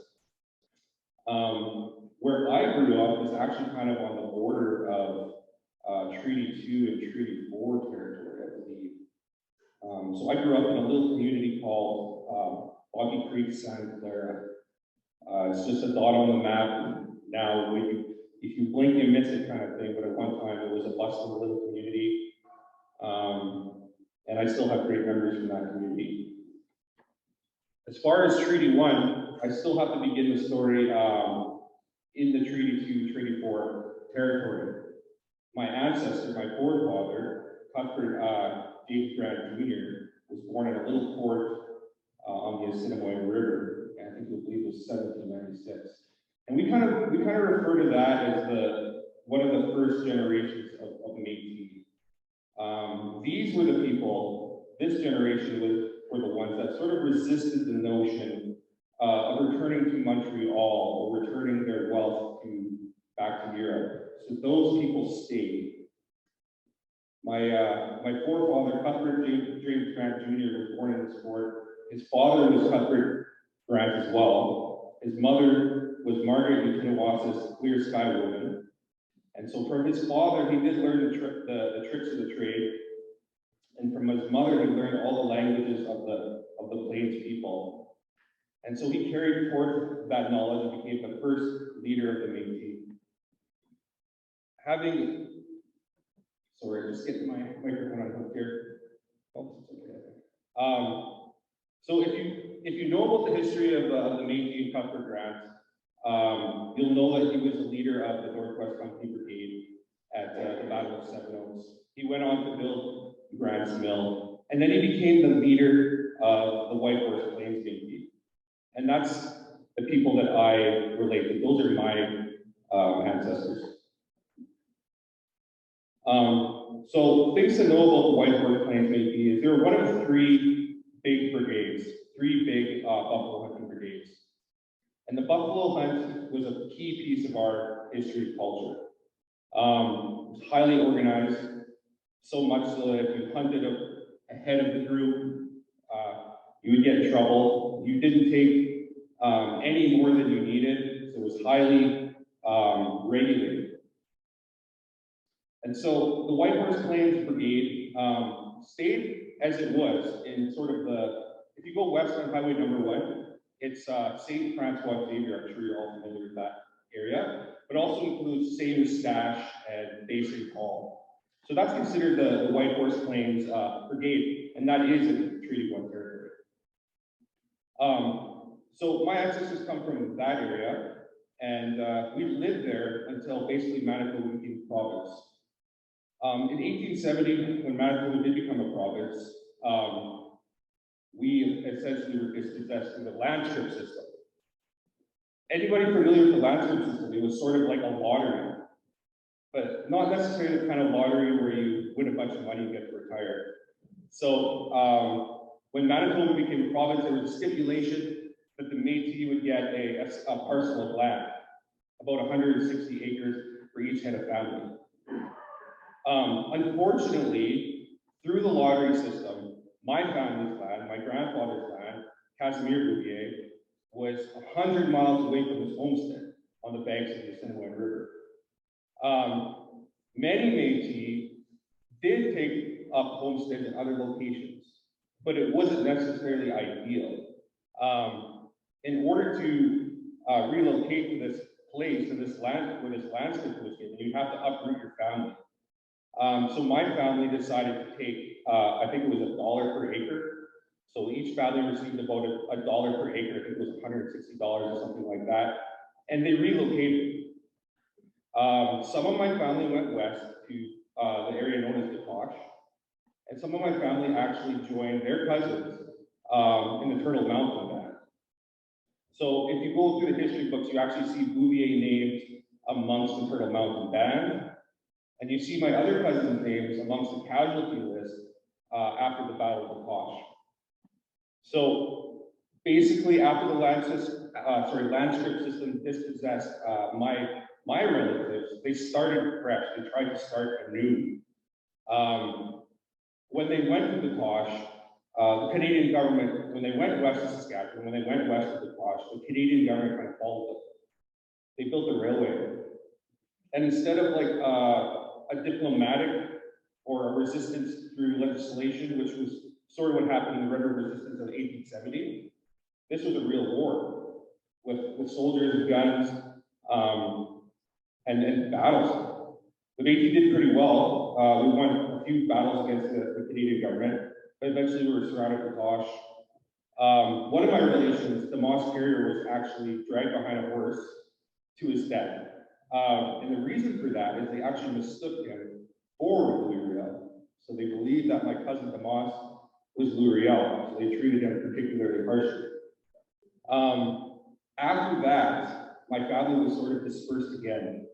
Where I grew up was actually kind of on the border of Treaty 2 and Treaty 4 territory, I believe. So I grew up in a little community called Boggy Creek, Santa Clara. It's just a dot on the map. Now, if you blink, you miss it kind of thing, but at one time it was a bustling little community. And I still have great memories from that community. As far as Treaty 1, I still have to begin the story in the Treaty 2, Treaty 4 territory. My ancestor, my forefather, Cuthbert James Grant Jr., was born in a little fort on the Assiniboine River, and I think we believe it was 1796. And we kind of refer to that as one of the first generations of Métis. These were the people, this generation were the ones that sort of resisted the notion of returning to Montreal or returning their wealth back to Europe. So those people stayed. My forefather, Cuthbert James Grant Jr., was born in this fort. His father was Cuthbert Grant as well. His mother was Margaret Ukinawas's Clear Sky woman. And so from his father, he did learn the tricks of the trade. And from his mother, he learned all the languages of the Plains people. And so he carried forth that knowledge and became the first leader of the Métis. Sorry, just getting my microphone unhooked here. Oh, okay. So if you know about the history of the Métis and Cuthbert Grant, you'll know that he was the leader of the Northwest Company Brigade at the Battle of Seven Oaks. He went on to build Grant's Mill, and then he became the leader of the White Horse Plains Métis. And that's the people that I relate to. Those are my ancestors. So things to know about the White Horse Plains Métis is they were one of three big brigades, three big buffalo hunting brigades. And the buffalo hunt was a key piece of our history and culture. It was highly organized, so much so that if you hunted ahead of the group, you would get in trouble. You didn't take any more than you needed, so it was highly regulated. And so the White Horse Plains Brigade stayed as it was in sort of if you go west on Highway number 1, it's St. Francois Xavier. I'm sure you're all familiar with that area, but also includes St. Eustache and Bay St. Paul. So that's considered the White Horse Plains Brigade, and that is in Treaty 1 territory. So my ancestors come from that area, and we lived there until basically Manitoba became a province. In 1870, when Manitoba did become a province, we essentially were dispossessed through the land strip system. Anybody familiar with the landscape system? It was sort of like a lottery, but not necessarily the kind of lottery where you win a bunch of money and get to retire. So when Manitoba became a province, there was a stipulation that the Métis would get a parcel of land, about 160 acres for each head of family. Unfortunately, through the lottery system, my family's land, my grandfather's land, Casimir Bouvier, was 100 miles away from his homestead on the banks of the Assiniboine River. Many Métis did take up homesteads in other locations, but it wasn't necessarily ideal. In order to relocate to this place, to this land, where this landscape was given, you have to uproot your family. So my family decided to take, I think it was $1 per acre. So each family received about $1 per acre. I think it was $160 or something like that. And they relocated. Some of my family went west to the area known as Dawnis. And some of my family actually joined their cousins in the Turtle Mountain Band. So if you go through the history books, you actually see Bouvier named amongst the Turtle Mountain Band. And you see my other cousins' names amongst the casualty list after the Battle of Dawnis. So basically, after the land scrip system dispossessed my relatives, they started fresh. They tried to start anew. When they went to Dawnis, the Canadian government, when they went west of Saskatchewan, when they went west of Dawnis, the Canadian government kind of followed them. They built the railway. And instead of like a diplomatic or a resistance through legislation, which was sort of what happened in the River Resistance of 1870, this was a real war with soldiers and guns and battles. The Métis did pretty well. We won a few battles against the Canadian government, but eventually we were surrounded with Dawnis. One of my relations, the Moss Carrier, was actually dragged behind a horse to his death. And the reason for that is they actually mistook him for Louis Riel. So they believed that my cousin Dawnis was Louis Riel, so they treated him particularly harshly. After that, my family was sort of dispersed again.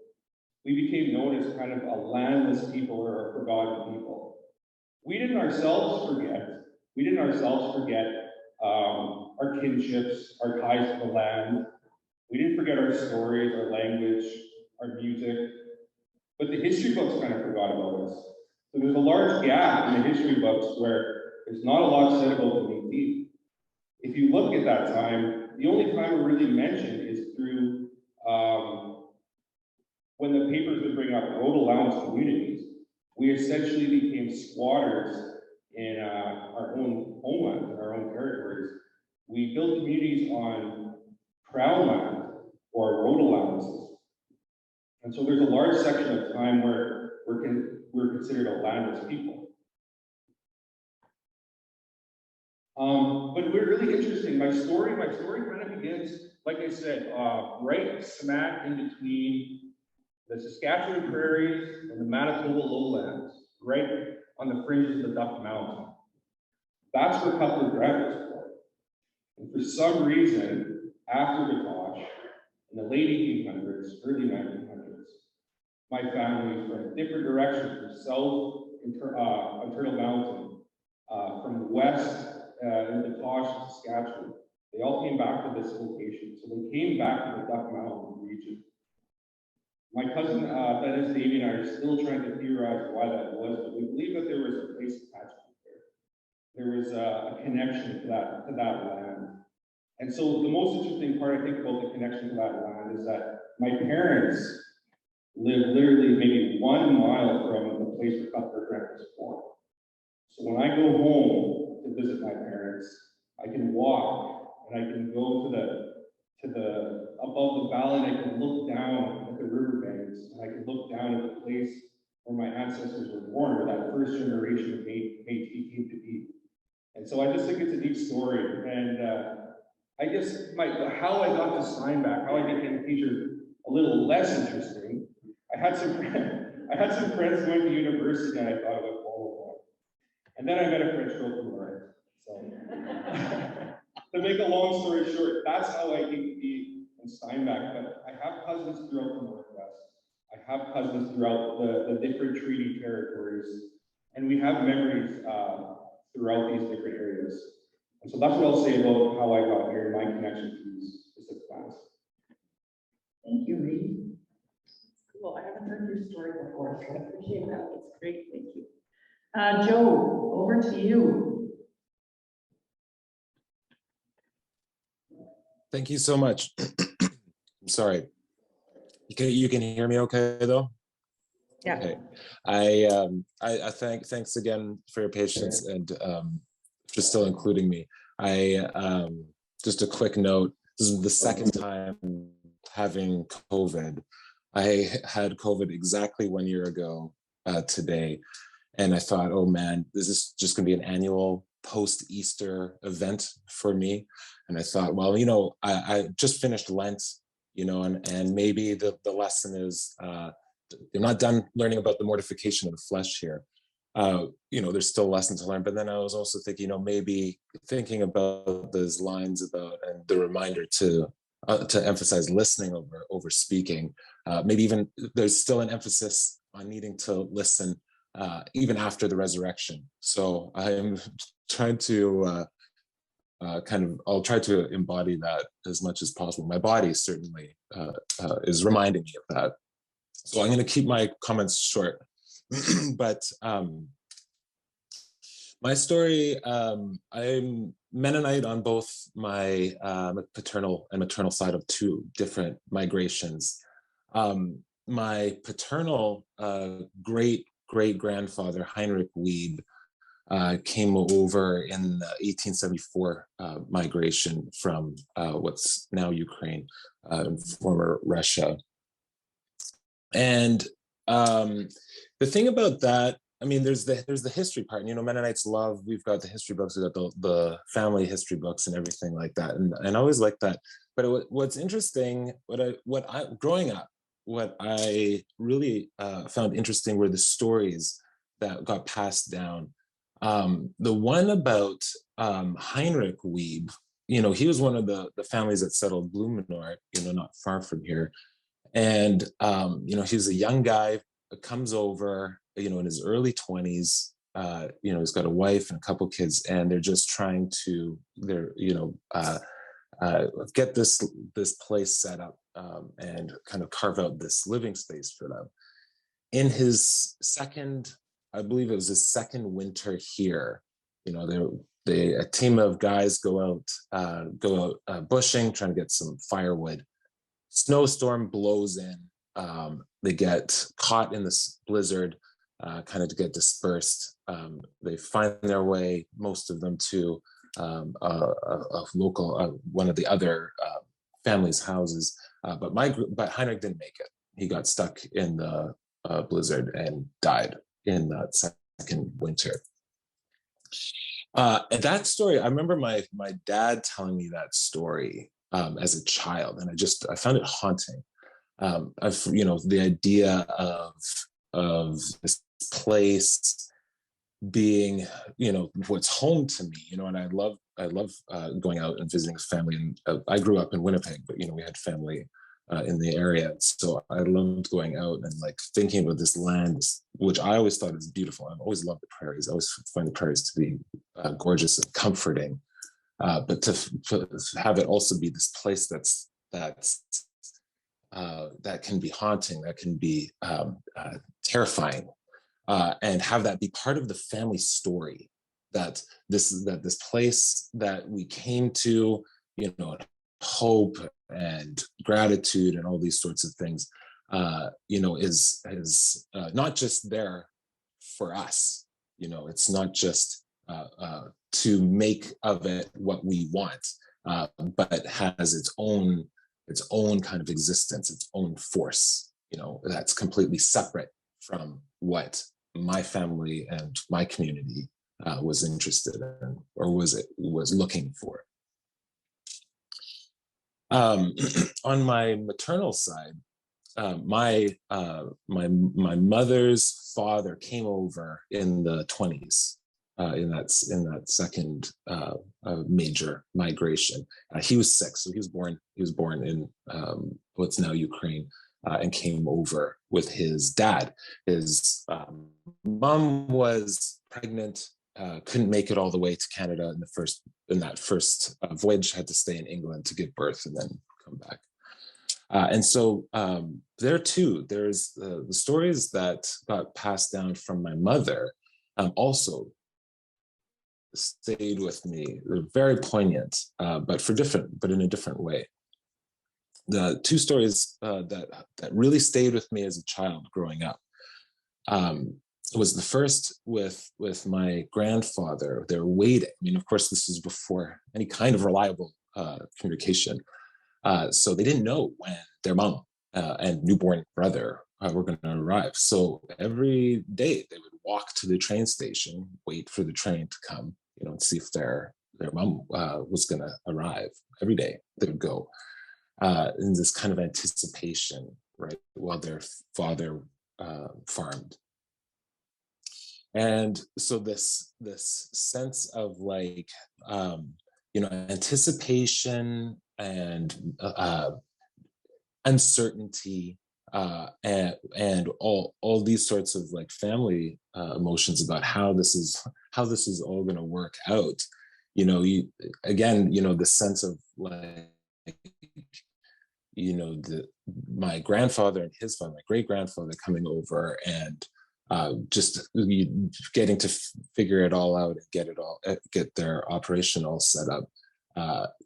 We became known as kind of a landless people or a forgotten people. We didn't ourselves forget our kinships, our ties to the land. We didn't forget our stories, our language, our music, but the history books kind of forgot about us. So there's a large gap in the history books where there's not a lot said about the Métis. If you look at that time, the only time we're really mentioned is through when the papers would bring up road allowance communities. We essentially became squatters in our own homeland, in our own territories. We built communities on crown land or road allowances. And so there's a large section of time where we're considered a landless people. But we're really interesting. My story kind of begins, like I said, right smack in between the Saskatchewan prairies and the Manitoba lowlands, right on the fringes of the Duck Mountain. That's where Cutler Grant was born. And for some reason, after Dawnis, in the late 1800s, early 1900s, my family from different directions, from south on Turtle Mountain, from west in Dawnis and Saskatchewan, they all came back to this location. So they came back to the Duck Mountain region. My cousin, that is Davey, and I are still trying to theorize why that was, but we believe that there was a place attachment there. There was a connection to that land. And so the most interesting part, I think, about the connection to that land is that my parents lived literally maybe 1 mile from the place where Cuthbert Grant was born. So when I go home to visit my parents, I can walk and I can go to the above the valley, and I can look down at the riverbanks, and I can look down at the place where my ancestors were born, where that first generation of Métis came to be. And so I just think it's a neat story. And I guess how I got to Steinbach, how I became a teacher, a little less interesting. I had some friends going to university, and I thought I would follow them. And then I met a French girl from Reid. So to make a long story short, that's how I came to be and Steinbach, but I have cousins throughout the Northwest. I have cousins throughout the different treaty territories, and we have memories throughout these different areas. And so that's what I'll say about how I got here, my connection to these specific lands. Thank you, Reid. Cool. I haven't heard your story before, so I appreciate that. That's great. Thank you. Joe, over to you. Thank you so much. I'm sorry. You can hear me okay though? Yeah. Okay. I thanks again for your patience and for still including me. Just a quick note, this is the second time having COVID. I had COVID exactly 1 year ago today. And I thought, oh man, this is just gonna be an annual post-Easter event for me. And I thought, well, you know, I just finished Lent, you know, and maybe the lesson is, you're not done learning about the mortification of the flesh here. You know, there's still lessons to learn, but then I was also thinking, you know, maybe thinking about those lines about, and the reminder to emphasize listening over speaking. Maybe even there's still an emphasis on needing to listen even after the resurrection. So I'm trying to I'll try to embody that as much as possible. My body certainly is reminding me of that. So I'm going to keep my comments short. But my story, I'm Mennonite on both my paternal and maternal side of two different migrations. My paternal great-great-grandfather, Heinrich Wiebe, came over in the 1874 migration from what's now Ukraine, former Russia. And the thing about that, I mean, there's the history part. And, you know, Mennonites love, we've got the history books, we've got the family history books and everything like that. And I always like that. But what's interesting, growing up, what I really found interesting were the stories that got passed down. The one about Heinrich Wiebe, you know, he was one of the families that settled Blumenort, you know, not far from here. And, you know, he's a young guy, comes over, you know, in his early 20s, you know, he's got a wife and a couple kids, and they're just trying to, get this place set up and kind of carve out this living space for them. In his second, I believe it was his second winter here, you know, a team of guys go out bushing, trying to get some firewood. Snowstorm blows in. They get caught in this blizzard, kind of to get dispersed. They find their way, most of them, to a local, one of the other families' houses. But Heinrich didn't make it. He got stuck in the blizzard and died in that second winter. And that story, I remember my dad telling me that story as a child, and I found it haunting. You know, the idea of this place being, you know, what's home to me, you know, and I love going out and visiting family. And I grew up in Winnipeg, but, you know, we had family in the area. So I loved going out and like thinking about this land, which I always thought was beautiful. I've always loved the prairies. I always find the prairies to be gorgeous and comforting. But to have it also be this place that can be haunting, that can be terrifying, and have that be part of the family story. That this place that we came to, you know, hope and gratitude and all these sorts of things, you know, is not just there for us. You know, it's not just to make of it what we want, but has its own kind of existence, its own force, you know, that's completely separate from what my family and my community was interested in or was looking for. On my maternal side, my mother's father came over in the 1920s in that second major migration. He was 6, so he was born in what's now Ukraine, and came over with his dad. His mom was pregnant, couldn't make it all the way to Canada in that first voyage, had to stay in England to give birth and then come back. And so there too, there's the stories that got passed down from my mother also stayed with me. They're very poignant, but in a different way. The 2 stories that really stayed with me as a child growing up was the first with my grandfather. They're waiting. I mean, of course, this is before any kind of reliable communication. So they didn't know when their mom and newborn brother were going to arrive. So every day they would walk to the train station, wait for the train to come, and see if their mom was going to arrive. Every day they would go in this kind of anticipation, right, while their father farmed. And so this sense of like, anticipation and uncertainty and all these sorts of like family emotions about how this is all going to work out. The sense of like, my grandfather and his father, my great grandfather coming over and just getting to figure it all out and get their operation all set up.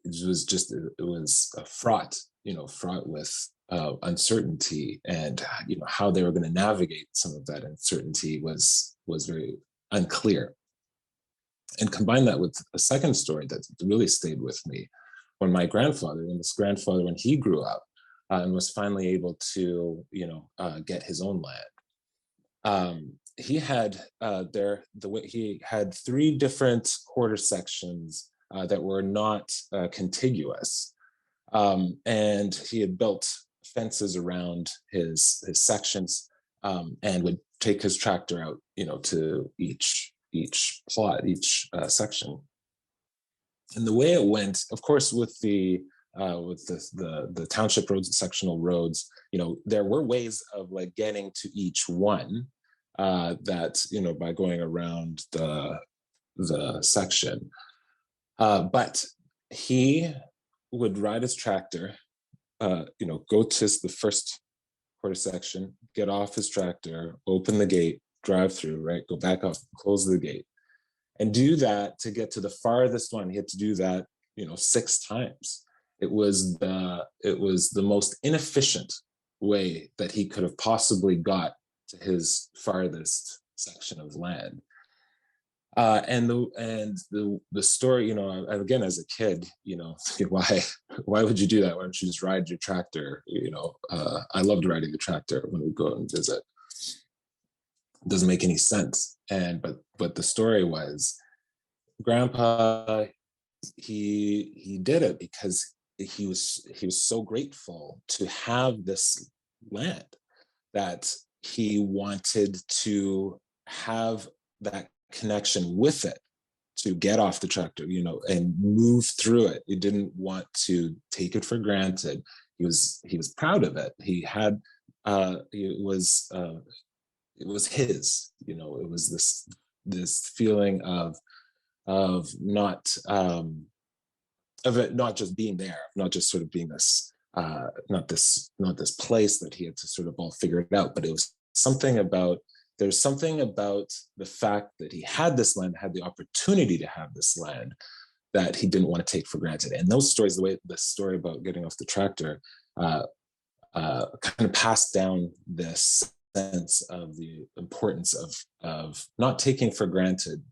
It was fraught with uncertainty, and how they were going to navigate some of that uncertainty was very unclear. And combine that with a second story that really stayed with me, when when he grew up and was finally able to get his own land. He had he had 3 different quarter sections that were not contiguous, and he had built fences around his sections, and would take his tractor out, to each plot, each section. And the way it went, of course, with the township roads, the sectional roads, there were ways of like getting to each one, that by going around the section. But he would ride his tractor, go to the first quarter section, get off his tractor, open the gate, drive through, right, go back up, close the gate, and do that to get to the farthest one. He had to do that, 6 times. It was the most inefficient way that he could have possibly got to his farthest section of land. And the story, again, as a kid, why would you do that? Why don't you just ride your tractor? I loved riding the tractor when we go and visit. It doesn't make any sense. But the story was, Grandpa, he did it because he was so grateful to have this land, that he wanted to have that connection with it, to get off the tractor, and move through it. He didn't want to take it for granted. He was proud of it. He had it was his. It was this feeling of not of it not just being there, not just sort of being this not this place that he had to sort of all figure it out, but it was there's something about the fact that he had this land, had the opportunity to have this land, that he didn't want to take for granted. And those stories, the story about getting off the tractor, kind of passed down this sense of the importance of not taking for granted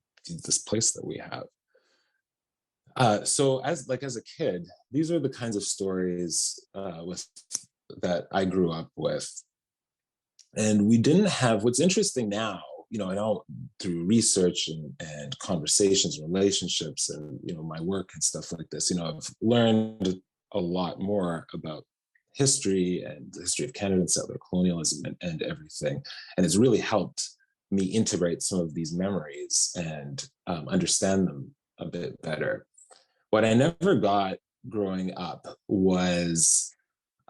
this place that we have. So as a kid, these are the kinds of stories that I grew up with. And we didn't have, what's interesting now, I know through research and conversations, relationships, and, my work and stuff like this, I've learned a lot more about history and the history of Canada and settler colonialism and everything. And it's really helped me integrate some of these memories and understand them a bit better. What I never got growing up was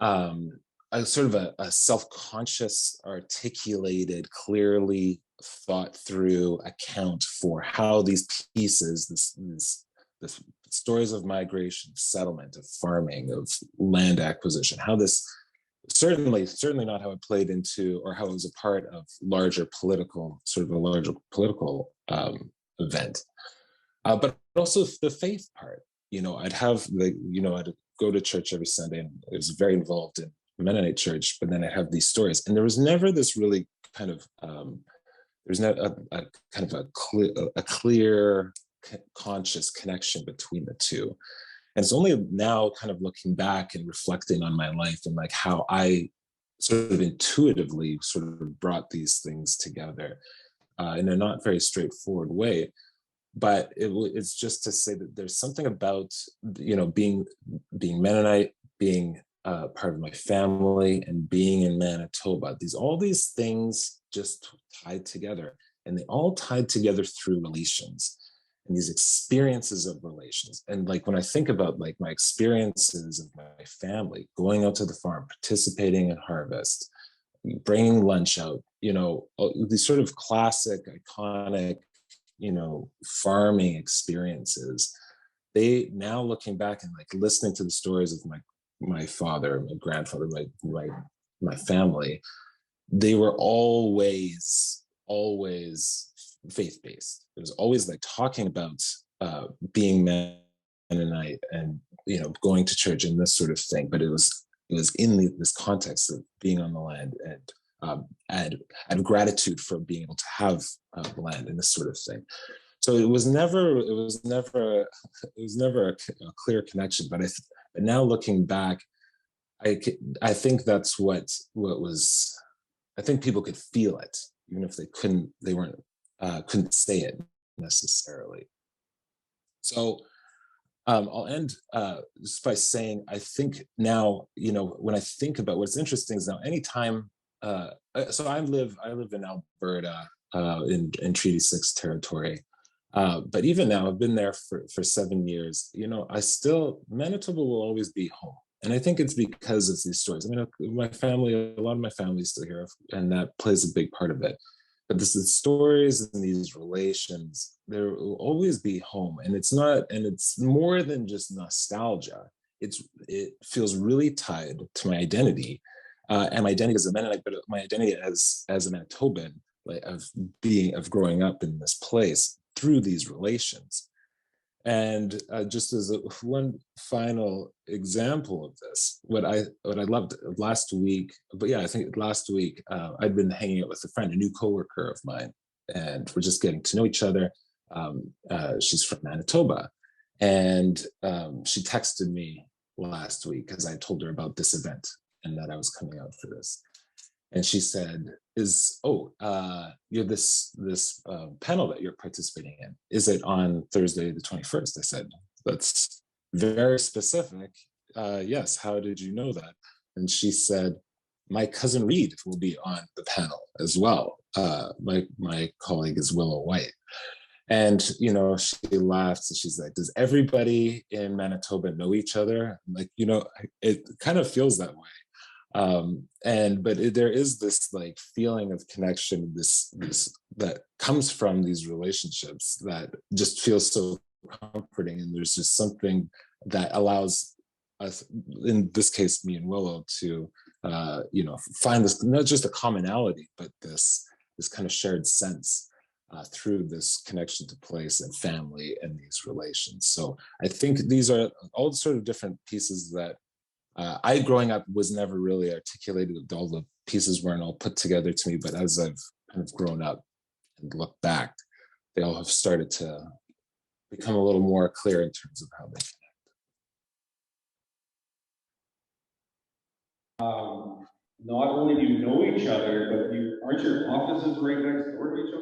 a sort of a self-conscious, articulated, clearly thought through account for how these pieces, this stories of migration, settlement, of farming, of land acquisition, how this certainly not how it played into or how it was a part of larger political, sort of a larger political event. But also the faith part. I'd go to church every Sunday, and I was very involved in Mennonite church, but then I have these stories, and there was never this really kind of there's not a kind of a clear conscious connection between the two. And it's only now kind of looking back and reflecting on my life and like how I sort of intuitively sort of brought these things together in a not very straightforward way. But it's just to say that there's something about, being Mennonite, being part of my family, and being in Manitoba. All these things just tied together, and they all tied together through relations and these experiences of relations. And like when I think about like my experiences of my family, going out to the farm, participating in harvest, bringing lunch out, these sort of classic, iconic, farming experiences, they now looking back and like listening to the stories of my father, my grandfather, my family, they were always faith-based. It was always like talking about being Mennonite and going to church and this sort of thing, but it was in this context of being on the land and out of gratitude for being able to have land and this sort of thing. So it was never a clear connection. But now looking back, I think that's what was. I think people could feel it, even if they couldn't say it necessarily. So I'll end just by saying, I think now, when I think about what's interesting is now anytime. So I live in Alberta in Treaty 6 territory. But even now, I've been there for 7 years. Manitoba will always be home. And I think it's because of these stories. I mean, a lot of my family is still here, and that plays a big part of it. But the stories and these relations, there will always be home. And it's more than just nostalgia. It feels really tied to my identity. And my identity as a Mennonite, but my identity as a Manitoban, of growing up in this place through these relations. And just as one final example of this, what I loved last week, I think last week, I'd been hanging out with a friend, a new coworker of mine, and we're just getting to know each other. She's from Manitoba, and she texted me last week because I told her about this event and that I was coming out for this. And she said, you're this panel that you're participating in. Is it on Thursday the 21st? I said, that's very specific. Yes, how did you know that? And she said, my cousin Reid will be on the panel as well. My colleague is Willow White. And, she laughed and she's like, does everybody in Manitoba know each other? I'm like, it kind of feels that way. But there is this like feeling of connection, this that comes from these relationships that just feels so comforting. And there's just something that allows us, in this case, me and Willow, to find this, not just a commonality, but this kind of shared sense through this connection to place and family and these relations. So I think these are all sort of different pieces that I, growing up, was never really articulated. All the pieces weren't all put together to me, but as I've kind of grown up and looked back, they all have started to become a little more clear in terms of how they connect. Not only do you know each other, but aren't your offices right next door to each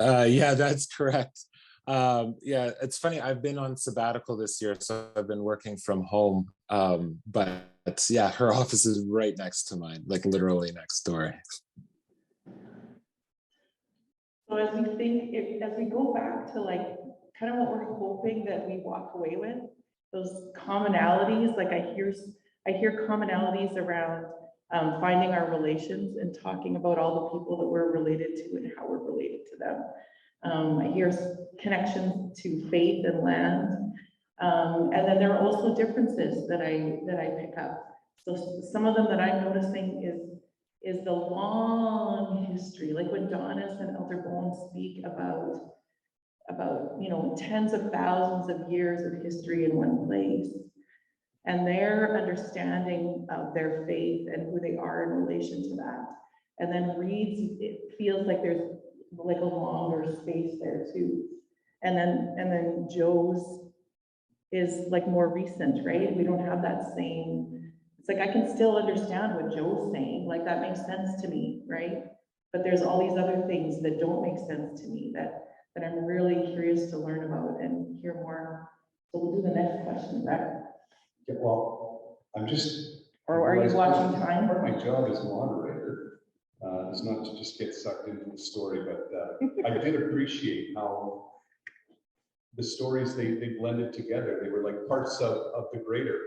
other? Yeah, that's correct. Yeah, it's funny. I've been on sabbatical this year, so I've been working from home. But yeah, her office is right next to mine, like literally next door. So as we think, as we go back to like kind of what we're hoping that we walk away with, those commonalities, like I hear commonalities around finding our relations and talking about all the people that we're related to and how we're related to them. I hear connections to faith and land. And then there are also differences that I pick up. So some of them that I'm noticing is the long history, like when Dawnis and Elder Bowen speak about tens of thousands of years of history in one place, and their understanding of their faith and who they are in relation to that. And then Reid's, it feels like there's like a longer space there too. And then Joe's is like more recent, right? We don't have that same, it's like I can still understand what Joe's saying, like that makes sense to me, right? But there's all these other things that don't make sense to me that I'm really curious to learn about and hear more. So we'll do the next question, right? Yeah, well, I'm just. Or are you watching time? Part of my job as moderator is not to just get sucked into the story, but I did appreciate how the stories they blended together. They were like parts of the greater,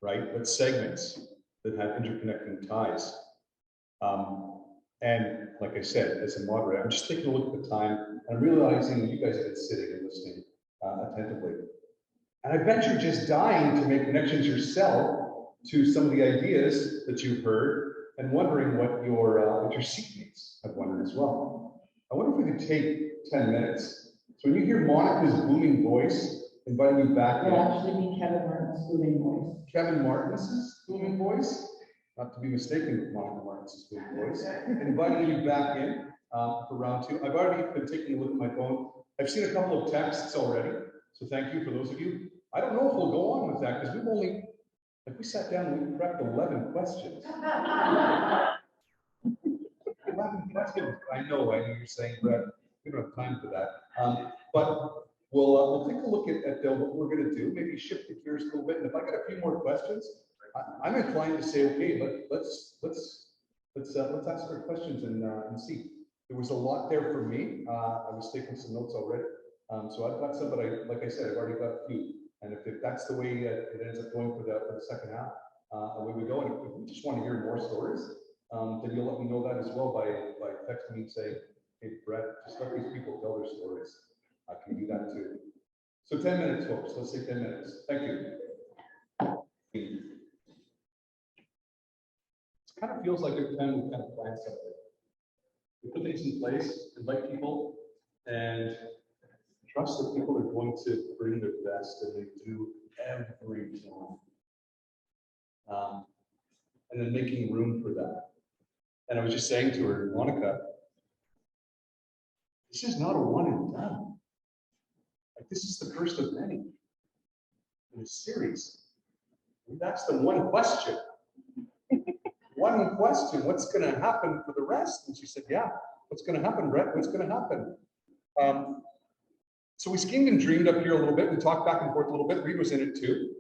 right? But segments that had interconnecting ties. And like I said, as a moderator, I'm just taking a look at the time. I'm realizing you guys have been sitting and listening attentively. And I bet you're just dying to make connections yourself to some of the ideas that you've heard and wondering what your seatmates have wondered as well. I wonder if we could take 10 minutes. So when you hear Monica's booming voice, inviting you back in. It'll actually be Kevin Martin's booming voice. Kevin Martin's booming voice, not to be mistaken with Monica Martin's booming voice, inviting you back in for round two. I've already been taking a look at my phone. I've seen a couple of texts already, so thank you for those of you. I don't know if we'll go on with that because we've only, if we sat down and we prepped 11 questions. 11 questions. I know you're saying, Brett, we don't have time for that. But we'll take a look at what we're going to do. Maybe shift the gears a little bit. And if I got a few more questions, I'm inclined to say, okay, let's ask our questions and see. There was a lot there for me. I was taking some notes already. So I've got some, but like I said, I've already got a few. And if that's the way it ends up going for the second half, away we go. And if we just want to hear more stories, then you'll let me know that as well by texting me and saying, hey, Brett, just let these people tell their stories. I can do that too. So 10 minutes, folks. Let's say 10 minutes. Thank you. It kind of feels like every time we kind of plan something. We put things in place, invite people, and trust that people are going to bring their best, and they do every time. And then making room for that. And I was just saying to her, Monica, this is not a one and done. Like, this is the first of many in a series. We've asked them one question. One question, what's going to happen for the rest? And she said, yeah, what's going to happen, Brett? What's going to happen? So we schemed and dreamed up here a little bit. We talked back and forth a little bit. Reid was in it too.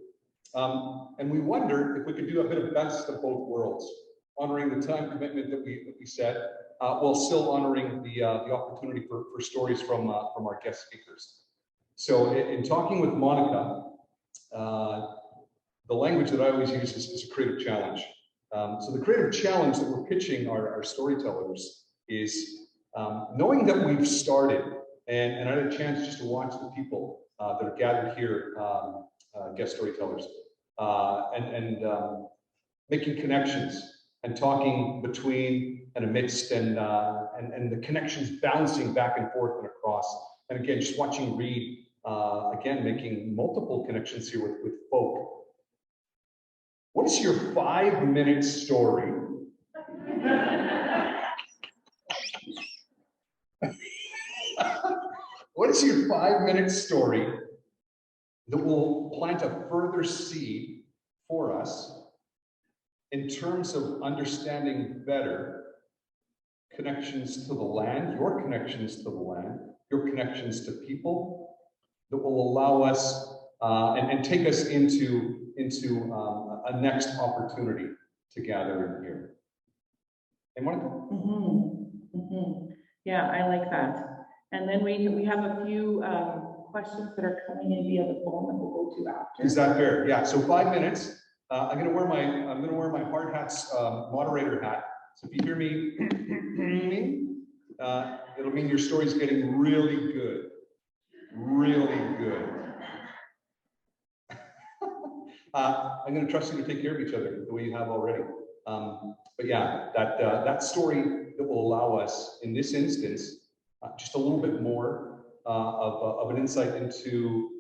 And we wondered if we could do a bit of best of both worlds, honoring the time commitment that we said, while still honoring the opportunity for stories from our guest speakers. So in talking with Monica, the language that I always use is a creative challenge. So the creative challenge that we're pitching our storytellers is knowing that we've started, and I had a chance just to watch the people that are gathered here, guest storytellers, and making connections and talking between and amidst and the connections bouncing back and forth and across. And again, just watching Reid, again, making multiple connections here with folk. What is your 5-minute story? What is your 5-minute story that will plant a further seed for us in terms of understanding better connections to the land, your connections to the land, your connections to people, that will allow us and take us into a next opportunity to gather in here. And Yeah, I like that. And then we have a few questions that are coming in via the phone that we'll go to after. is that fair? Yeah. So 5 minutes. I'm gonna wear my hard hats moderator hat. So if you hear me, it'll mean your story's getting really good, really good. I'm going to trust you to take care of each other the way you have already. But yeah, that story that will allow us, in this instance, just a little bit more of an insight into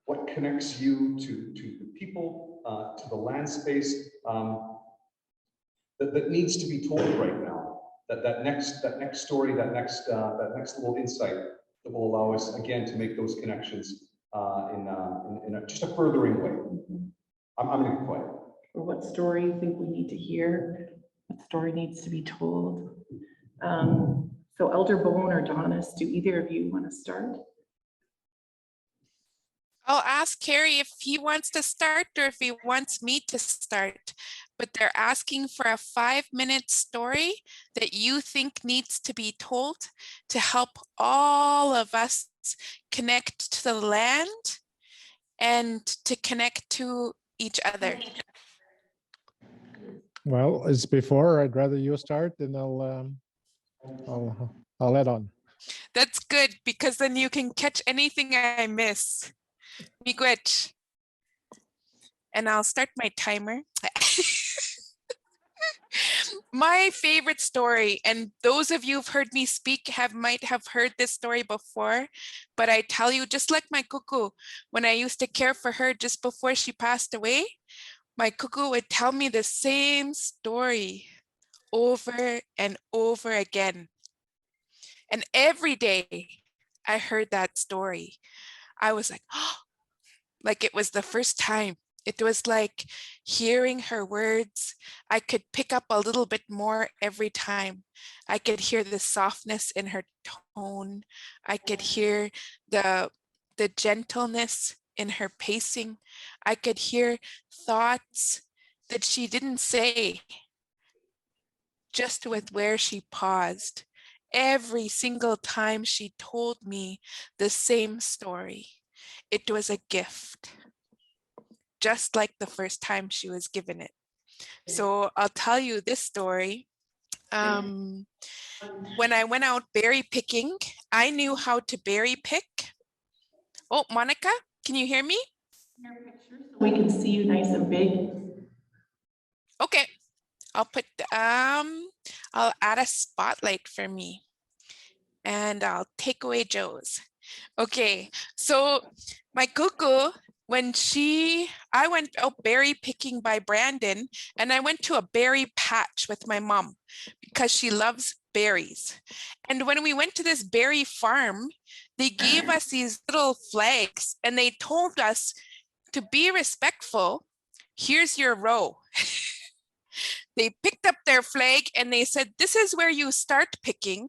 what connects you to the people, to the land space that needs to be told right now. That next story, that next little insight that will allow us again to make those connections in just a furthering way. I'm going to be quiet. Or what story you think we need to hear? What story needs to be told? So Elder Bone or Dawnis, do either of you want to start? I'll ask Carrie if he wants to start or if he wants me to start, but they're asking for a 5-minute story that you think needs to be told to help all of us connect to the land and to connect to each other. Well, it's before. I'd rather you start, and I'll add on. That's good, because then you can catch anything I miss. Miigwech. And I'll start my timer. My favorite story, and those of you who've heard me speak might have heard this story before, but I tell you, just like my cuckoo, when I used to care for her just before she passed away, my cuckoo would tell me the same story over and over again. And every day I heard that story, I was like, oh, like it was the first time. It was like hearing her words. I could pick up a little bit more every time. I could hear the softness in her tone. I could hear the gentleness in her pacing. I could hear thoughts that she didn't say, just with where she paused. Every single time she told me the same story, it was a gift, just like the first time she was given it. So I'll tell you this story. When I went out berry picking, I knew how to berry pick. Oh, Monica, can you hear me? We can see you nice and big. Okay, I'll put, I'll add a spotlight for me and I'll take away Joe's. Okay, so my cuckoo, I went out berry picking by Brandon, and I went to a berry patch with my mom because she loves berries. And when we went to this berry farm, they gave us these little flags and they told us to be respectful. Here's your row. They picked up their flag and they said, this is where you start picking.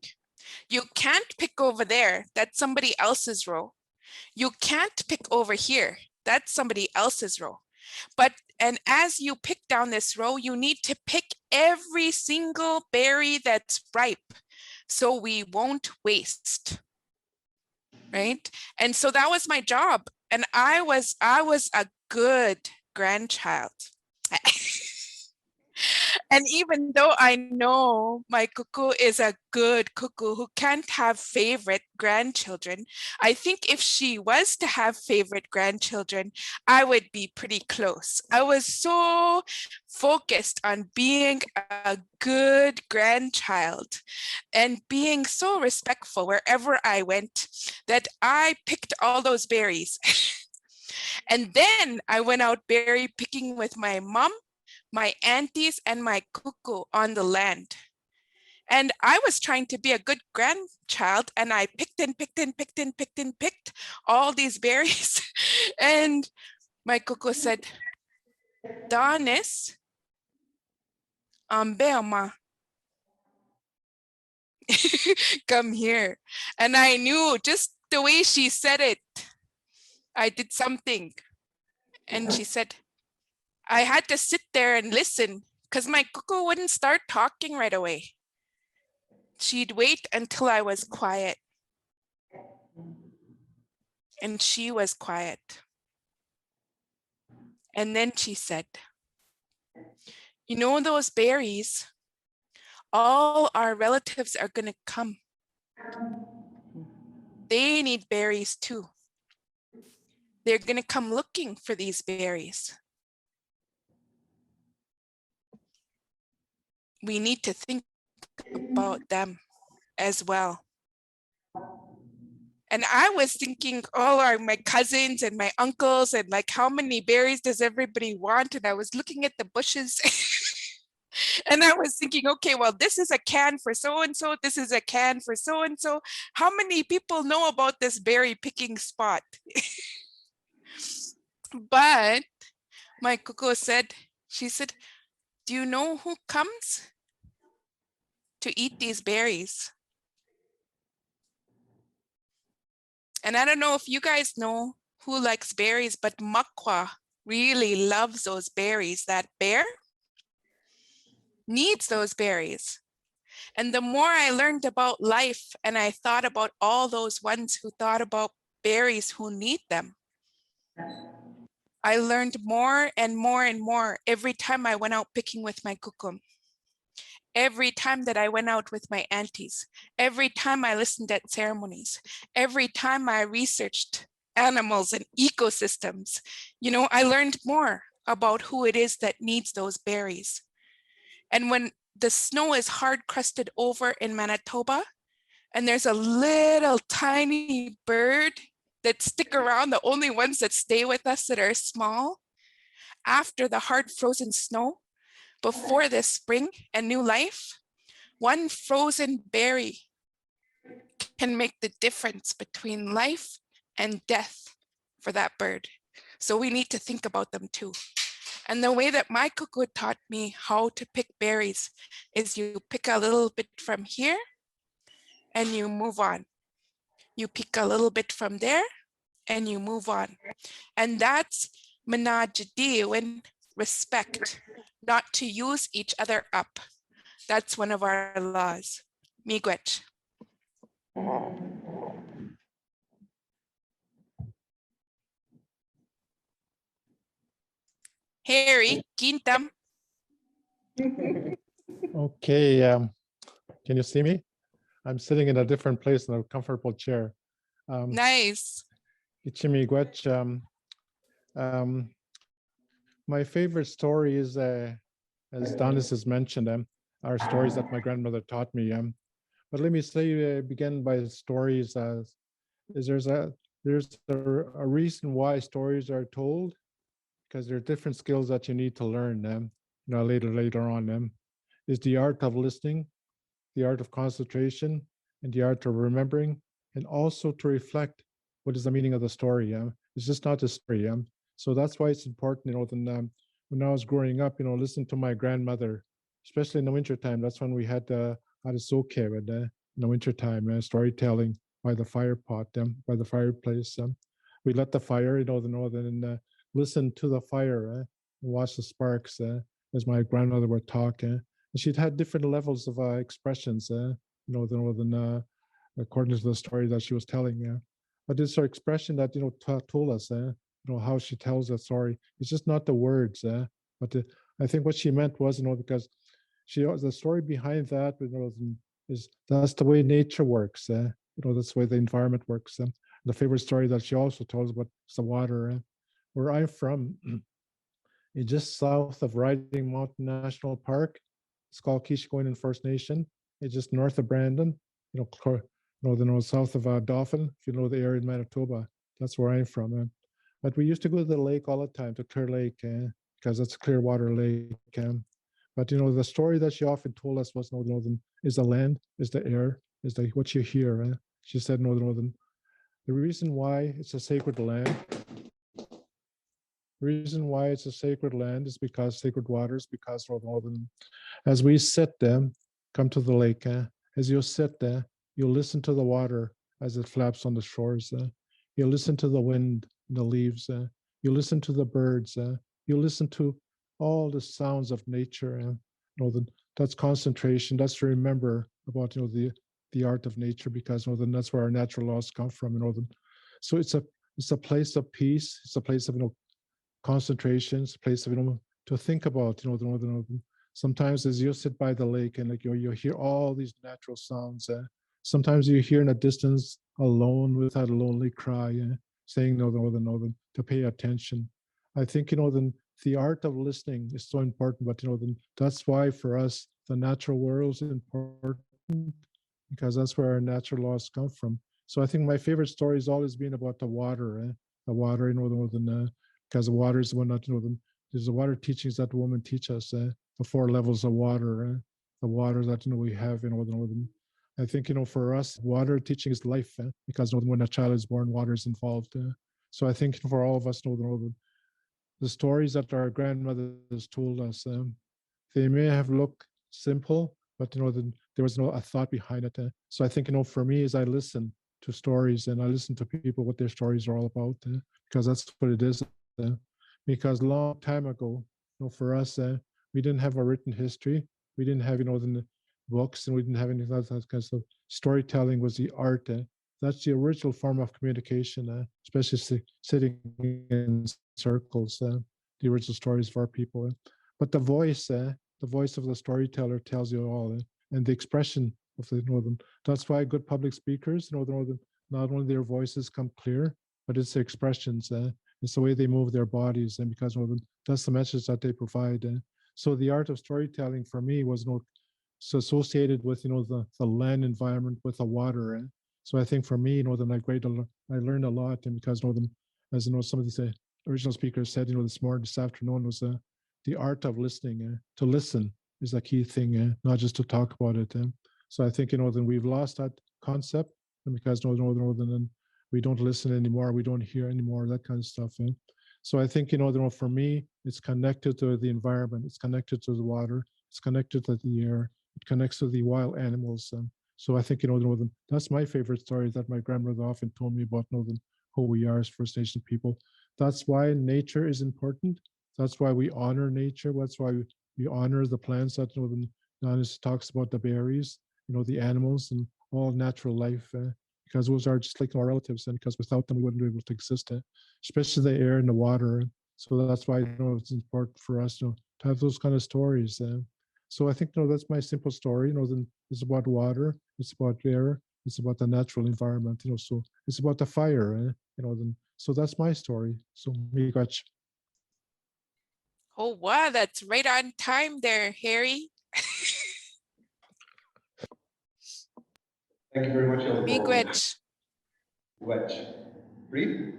You can't pick over there. That's somebody else's row. You can't pick over here. That's somebody else's row. And as you pick down this row, you need to pick every single berry that's ripe so we won't waste. Right? And so that was my job. And I was a good grandchild. And even though I know my cuckoo is a good cuckoo who can't have favorite grandchildren, I think if she was to have favorite grandchildren, I would be pretty close. I was so focused on being a good grandchild and being so respectful wherever I went that I picked all those berries. And then I went out berry picking with my mom, my aunties, and my cuckoo on the land. And I was trying to be a good grandchild, and I picked and picked and picked and picked and picked all these berries. And my cuckoo said, Dawnis, Beoma, come here. And I knew just the way she said it, I did something. And she said, I had to sit there and listen because my cuckoo wouldn't start talking right away. She'd wait until I was quiet. And she was quiet. And then she said, you know those berries? All our relatives are going to come. They need berries too. They're going to come looking for these berries. We need to think about them as well. And I was thinking, oh, are my cousins and my uncles and like how many berries does everybody want? And I was looking at the bushes and I was thinking, okay, well, this is a can for so-and-so. This is a can for so-and-so. How many people know about this berry picking spot? But my cuckoo said, she said, do you know who comes to eat these berries? And I don't know if you guys know who likes berries, but Makwa really loves those berries. That bear needs those berries. And the more I learned about life and I thought about all those ones who thought about berries who need them, I learned more and more and more every time I went out picking with my kukum. Every time that I went out with my aunties, every time I listened at ceremonies, every time I researched animals and ecosystems, you know, I learned more about who it is that needs those berries. And when the snow is hard crusted over in Manitoba, and there's a little tiny bird that stick around, the only ones that stay with us that are small, after the hard frozen snow, before this spring and new life, one frozen berry can make the difference between life and death for that bird. So we need to think about them too. And the way that my cuckoo taught me how to pick berries is you pick a little bit from here and you move on. You pick a little bit from there and you move on. And that's Menajadiwin, respect, not to use each other up. That's one of our laws. Miigwech. Harry, Quintam. Okay, can you see me? I'm sitting in a different place in a comfortable chair. Nice. Ichimigwech, my favorite story is, as Dawnis has mentioned, are stories that my grandmother taught me. But let me say, begin by the stories. Is there's a reason why stories are told, because there are different skills that you need to learn. You know, later on, is the art of listening, the art of concentration, and the art of remembering, and also to reflect what is the meaning of the story. It's just not a story. So that's why it's important, you know, when I was growing up, you know, listen to my grandmother, especially in the wintertime. That's when we had soke in the wintertime, storytelling by the fire pot, by the fireplace. We lit the fire, you know, and listen to the fire and watch the sparks as my grandmother would talk. And she'd had different levels of expressions, you know, according to the story that she was telling. But it's her expression that, you know, told us, you know, how she tells that story. It's just not the words, but I think what she meant was, you know, because the story behind that, you know, is that's the way nature works. You know, that's the way the environment works. The favorite story that she also tells about is the water. Where I'm from, it's just south of Riding Mountain National Park. It's called Kishigoinen First Nation. It's just north of Brandon, you know, south of Dauphin, if you know the area in Manitoba. That's where I'm from. But we used to go to the lake all the time, to Clear Lake, because it's a clear water lake. But, you know, the story that she often told us was, you know, is the land, is the air, is what you hear. She said, no, the reason why it's a sacred land, is because sacred waters, because as we sit there, come to the lake, as you sit there, you listen to the water as it flaps on the shores. You listen to the wind the leaves. You listen to the birds. You listen to all the sounds of nature. And that's concentration. That's to remember about the art of nature, because that's where our natural laws come from. So it's a place of peace. It's a place of concentration. It's a place of to think about sometimes as you sit by the lake and you hear all these natural sounds. Sometimes you hear in the distance alone without a lonely cry, saying to pay attention. I think the art of listening is so important, but that's why for us the natural world is important, because that's where our natural laws come from. So I think my favorite story has always been about the water. The water, because the water is the one that there's the water teachings that the women teach us. The 4 levels of water, the water that we have in I think for us, water teaching is life, because when a child is born, water is involved. So I think for all of us, the stories that our grandmothers told us, they may have looked simple, but there was a thought behind it. So I think for me, as I listen to stories and I listen to people, what their stories are all about, because that's what it is. Because long time ago, for us, we didn't have a written history. We didn't have the books, and we didn't have anything like that kind of stuff. Storytelling was the art. That's the original form of communication, especially sitting in circles. The original stories of our people. But the voice of the storyteller tells you all, and the expression of the northern. That's why good public speakers, not only their voices come clear, but it's their expressions. It's the way they move their bodies, and because that's the message that they provide. So the art of storytelling for me was associated with the land environment, with the water. So I think for me, I learned a lot, and because as some of these original speakers said, this afternoon was the art of listening. To listen is a key thing, not just to talk about it. So I think then we've lost that concept, and because then we don't listen anymore, we don't hear anymore, that kind of stuff. So I think for me, it's connected to the environment, it's connected to the water, it's connected to the air, it connects to the wild animals. So I think that's my favorite story that my grandmother often told me about who we are as First Nation people. That's why nature is important. That's why we honor nature. That's why we honor the plants that Dawnis talks about, the berries, the animals and all natural life, because those are just like our relatives, and because without them we wouldn't be able to exist, especially the air and the water. So that's why it's important for us to have those kind of stories. So I think that's my simple story. It's about water, it's about air, it's about the natural environment. So it's about the fire. So that's my story. So miigwech. Oh, wow, that's right on time there, Harry. Thank you very much, Miigwech. Reid?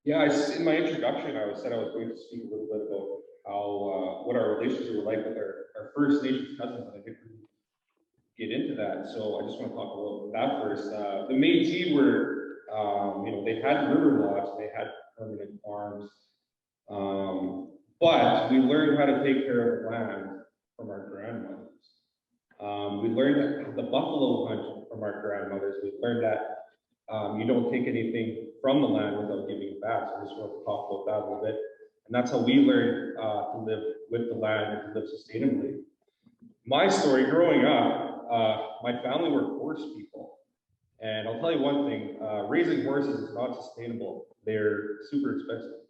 Yeah, in my introduction, I said I was going to speak a little bit about how what our relations were like with our First Nations cousins, and I think we get into that. So I just want to talk a little about that first. The Métis were, they had river lots, they had permanent farms, but we learned how to take care of the land from our grandmothers. We learned the buffalo hunt from our grandmothers. We learned that you don't take anything from the land without giving it back. So I just want to talk about that a little bit. And that's how we learned to live with the land and to live sustainably. My story growing up, my family were horse people. And I'll tell you one thing, raising horses is not sustainable. They're super expensive.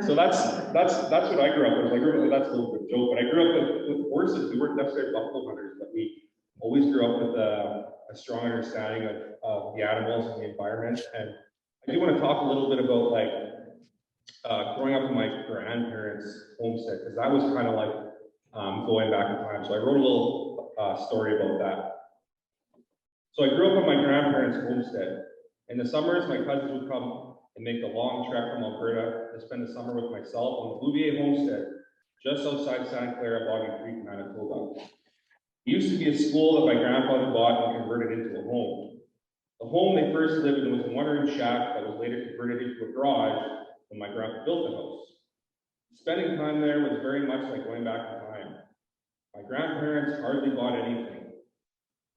So that's what I grew up with. That's a little bit of a joke, but I grew up with horses. We weren't necessarily buffalo hunters, but we always grew up with a strong understanding of the animals and the environment. And I do want to talk a little bit about growing up in my grandparents' homestead, because that was kind of like going back in time. So I wrote a little story about that. So I grew up on my grandparents' homestead. In the summers, my cousins would come and make the long trek from Alberta to spend the summer with myself on the Bouvier homestead, just outside Santa Clara, Boggy Creek, Manitoba. It used to be a school that my grandfather bought and converted into a home. The home they first lived in was a one-room shack that was later converted into a garage when my grandpa built the house. Spending time there was very much like going back in time. My grandparents hardly bought anything.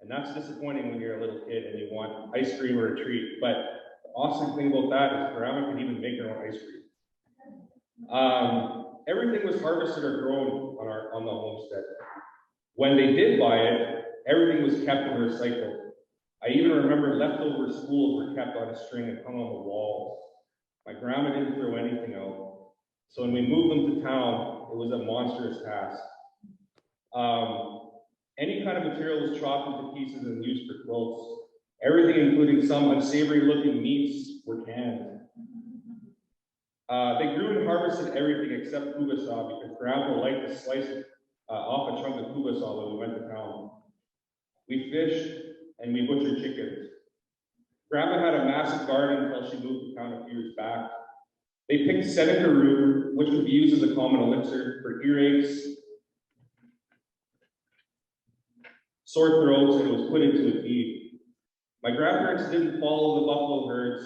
And that's disappointing when you're a little kid and you want ice cream or a treat. But awesome thing about that is grandma could even make her own ice cream. Everything was harvested or grown on the homestead. When they did buy it, everything was kept and recycled. I even remember leftover spools were kept on a string and hung on the walls. My grandma didn't throw anything out. So when we moved them to town, it was a monstrous task. Any kind of material was chopped into pieces and used for quilts. Everything, including some unsavory looking meats, were canned. They grew and harvested everything except kubasah because grandpa liked to slice off a chunk of kubasah when we went to town. We fished and we butchered chickens. Grandma had a massive garden until she moved to town a few years back. They picked Seneca root, which would be used as a common elixir for earaches, sore throats, and it was put into a tea. My grandparents didn't follow the buffalo herds,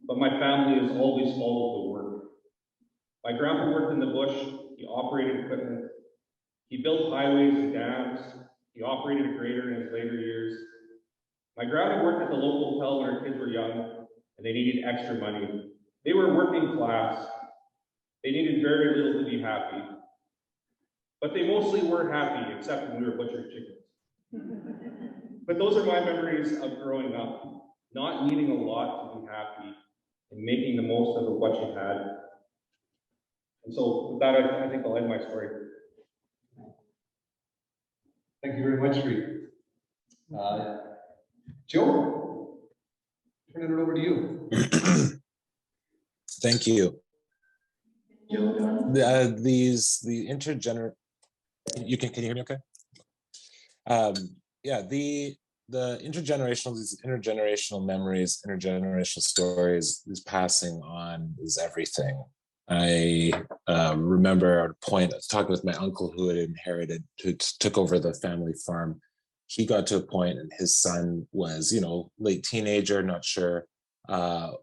but my family has always followed the work. My grandpa worked in the bush, he operated equipment, he built highways and dams, he operated a grader in his later years. My grandma worked at the local hotel when her kids were young and they needed extra money. They were working class. They needed very little to be happy. But they mostly were happy, except when we were butchering chickens. But those are my memories of growing up, not needing a lot to be happy and making the most of what you had. And so with that, I think I'll end my story. Thank you very much, Reid. Joe, turning it over to you. Thank you. The can you hear me okay? Yeah, the intergenerational, these intergenerational memories, intergenerational stories, this passing on is everything. I remember at a point talking with my uncle who took over the family farm. He got to a point and his son was, late teenager, not sure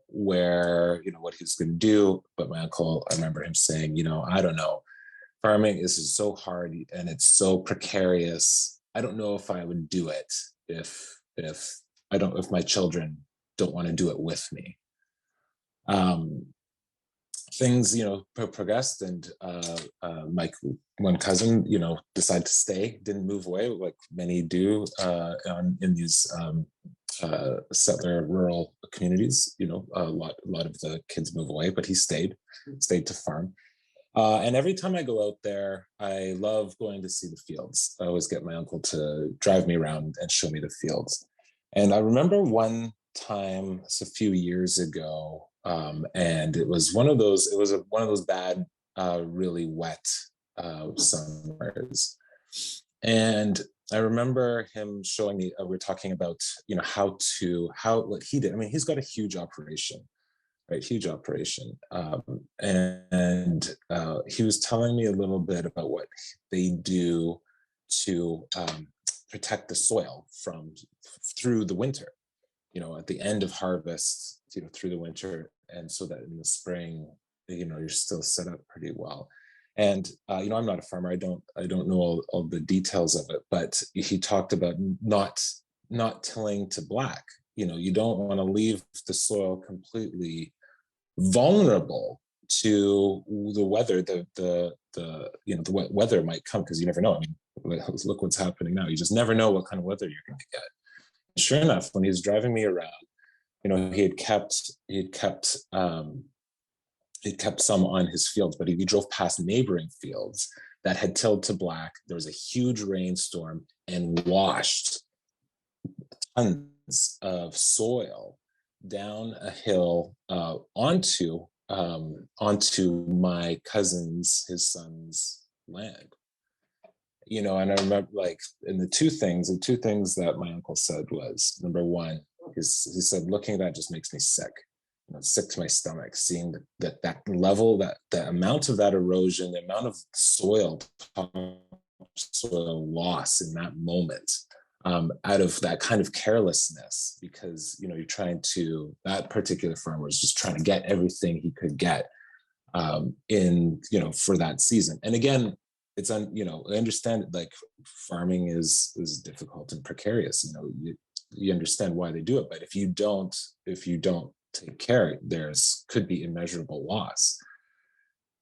where, what he was going to do. But my uncle, I remember him saying, I don't know, farming is so hard and it's so precarious. I don't know if I would do it if my children don't want to do it with me. Things, progressed, and my one cousin, decided to stay, didn't move away like many do in these settler rural communities. A lot of the kids move away, but he stayed to farm. And every time I go out there, I love going to see the fields. I always get my uncle to drive me around and show me the fields. And I remember one time, it's a few years ago, and it was one of those bad, really wet summers. And I remember him showing me, we're talking about, what he did. I mean, he's got a huge operation. Right, huge operation. And he was telling me a little bit about what they do to protect the soil through the winter, at the end of harvest, through the winter. And so that in the spring, you're still set up pretty well. And, I'm not a farmer. I don't know all the details of it, but he talked about not tilling to black. You don't want to leave the soil completely vulnerable to the weather. The wet weather might come, because you never know. I mean, look what's happening now. You just never know what kind of weather you're going to get. And sure enough, when he was driving me around, he had kept some on his fields, but he drove past neighboring fields that had tilled to black. There was a huge rainstorm and washed tons of soil down a hill onto my his son's land. And I remember, and the two things that my uncle said was, number one, he said, looking at that just makes me sick. Sick to my stomach, seeing that level, the amount of that erosion, the amount of soil loss in that moment, out of that kind of carelessness, because that particular farmer was just trying to get everything he could get for that season. And again, I understand farming is difficult and precarious. You understand why they do it, but if you don't take care, there's could be immeasurable loss.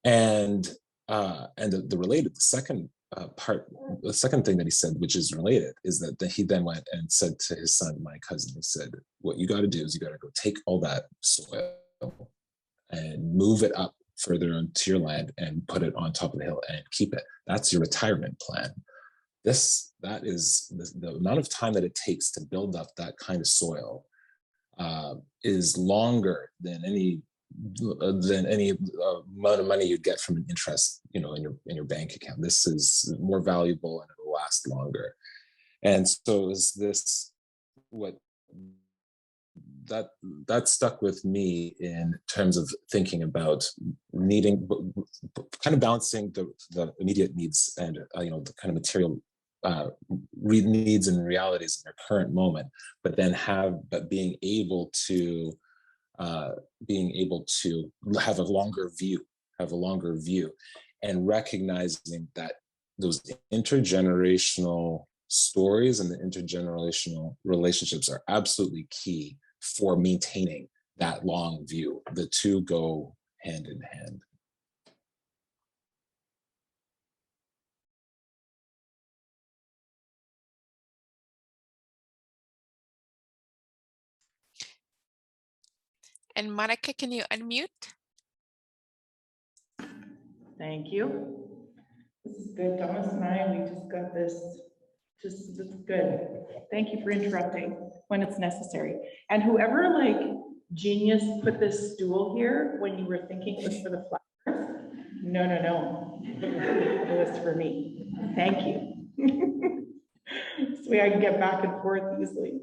And the second part, the second thing that he said, which is related, is that he then went and said to his son, my cousin, he said, what you got to do is you got to go take all that soil and move it up further onto your land and put it on top of the hill and keep it. That's your retirement plan. That is the amount of time that it takes to build up that kind of soil is longer than any amount of money you'd get from an interest, in your bank account. This is more valuable and it'll last longer. And so is this what that stuck with me in terms of thinking about needing, kind of balancing the immediate needs and the kind of material needs and realities in their current moment, but being able to have a longer view and recognizing that those intergenerational stories and the intergenerational relationships are absolutely key for maintaining that long view. The two go hand in hand. And Monica, can you unmute? Thank you. This is good. Dawnis and I, we just got this. It's good. Thank you for interrupting when it's necessary. And whoever genius put this stool here when you were thinking it was for the flowers, no. It was for me. Thank you. So I can get back and forth easily.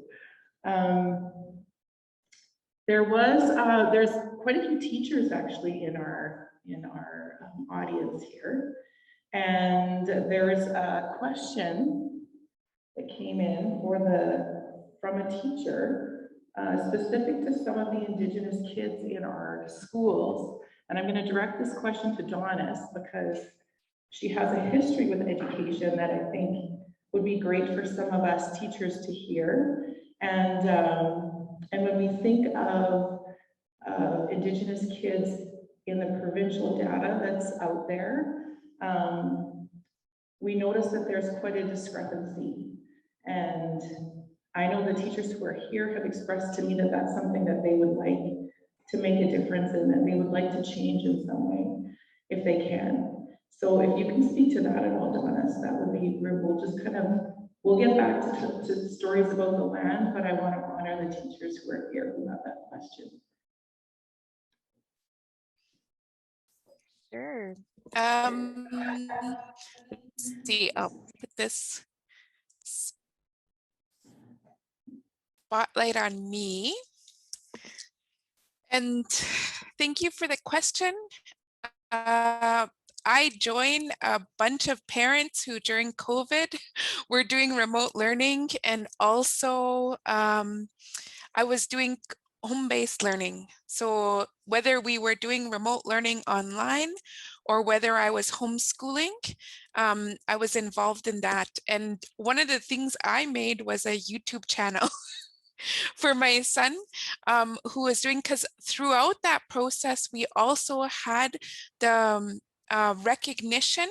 There's quite a few teachers actually in our audience here. And there's a question that came in from a teacher specific to some of the Indigenous kids in our schools. And I'm going to direct this question to Dawnis because she has a history with education that I think would be great for some of us teachers to hear. And when we think of Indigenous kids in the provincial data that's out there, we notice that there's quite a discrepancy. And I know the teachers who are here have expressed to me that that's something that they would like to make a difference in, that they would like to change in some way if they can. So if you can speak to that at all, Dawnis, that would be where we'll get back to stories about the land, but I want to honor the teachers who are here who have that question. Sure. Let's see, I'll put this spotlight on me. And thank you for the question. I joined a bunch of parents who during COVID were doing remote learning, and also I was doing home-based learning. So whether we were doing remote learning online or whether I was homeschooling, I was involved in that. And one of the things I made was a YouTube channel for my son, who was doing, because throughout that process, we also had the recognition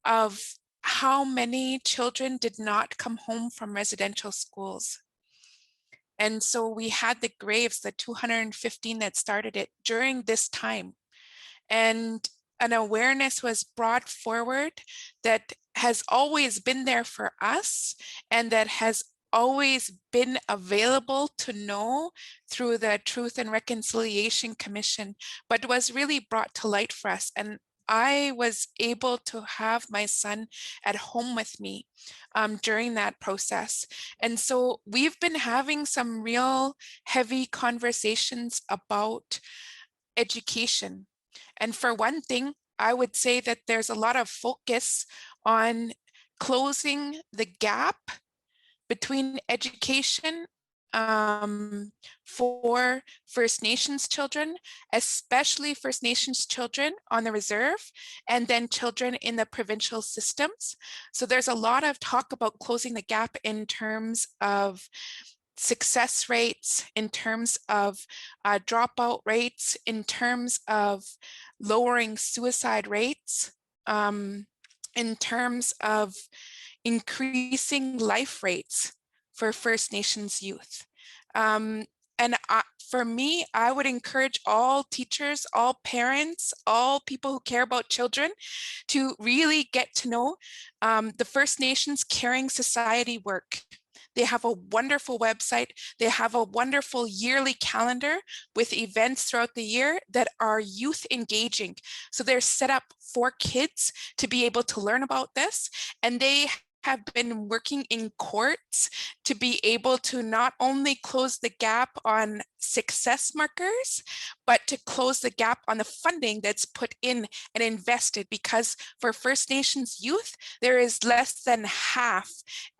of how many children did not come home from residential schools. And so we had the graves, the 215 that started it during this time. And an awareness was brought forward that has always been there for us and that has always been available to know through the Truth and Reconciliation Commission, but was really brought to light for us. And I was able to have my son at home with me during that process. And so we've been having some real heavy conversations about education. And for one thing, I would say that there's a lot of focus on closing the gap between education for First Nations children, especially First Nations children on the reserve, and then children in the provincial systems. So there's a lot of talk about closing the gap in terms of success rates, in terms of dropout rates, in terms of lowering suicide rates, in terms of increasing life rates for First Nations youth. For me, I would encourage all teachers, all parents, all people who care about children to really get to know the First Nations Caring Society work. They have a wonderful website. They have a wonderful yearly calendar with events throughout the year that are youth engaging. So they're set up for kids to be able to learn about this. And they have been working in courts to be able to not only close the gap on success markers, but to close the gap on the funding that's put in and invested, because for First Nations youth, there is less than half,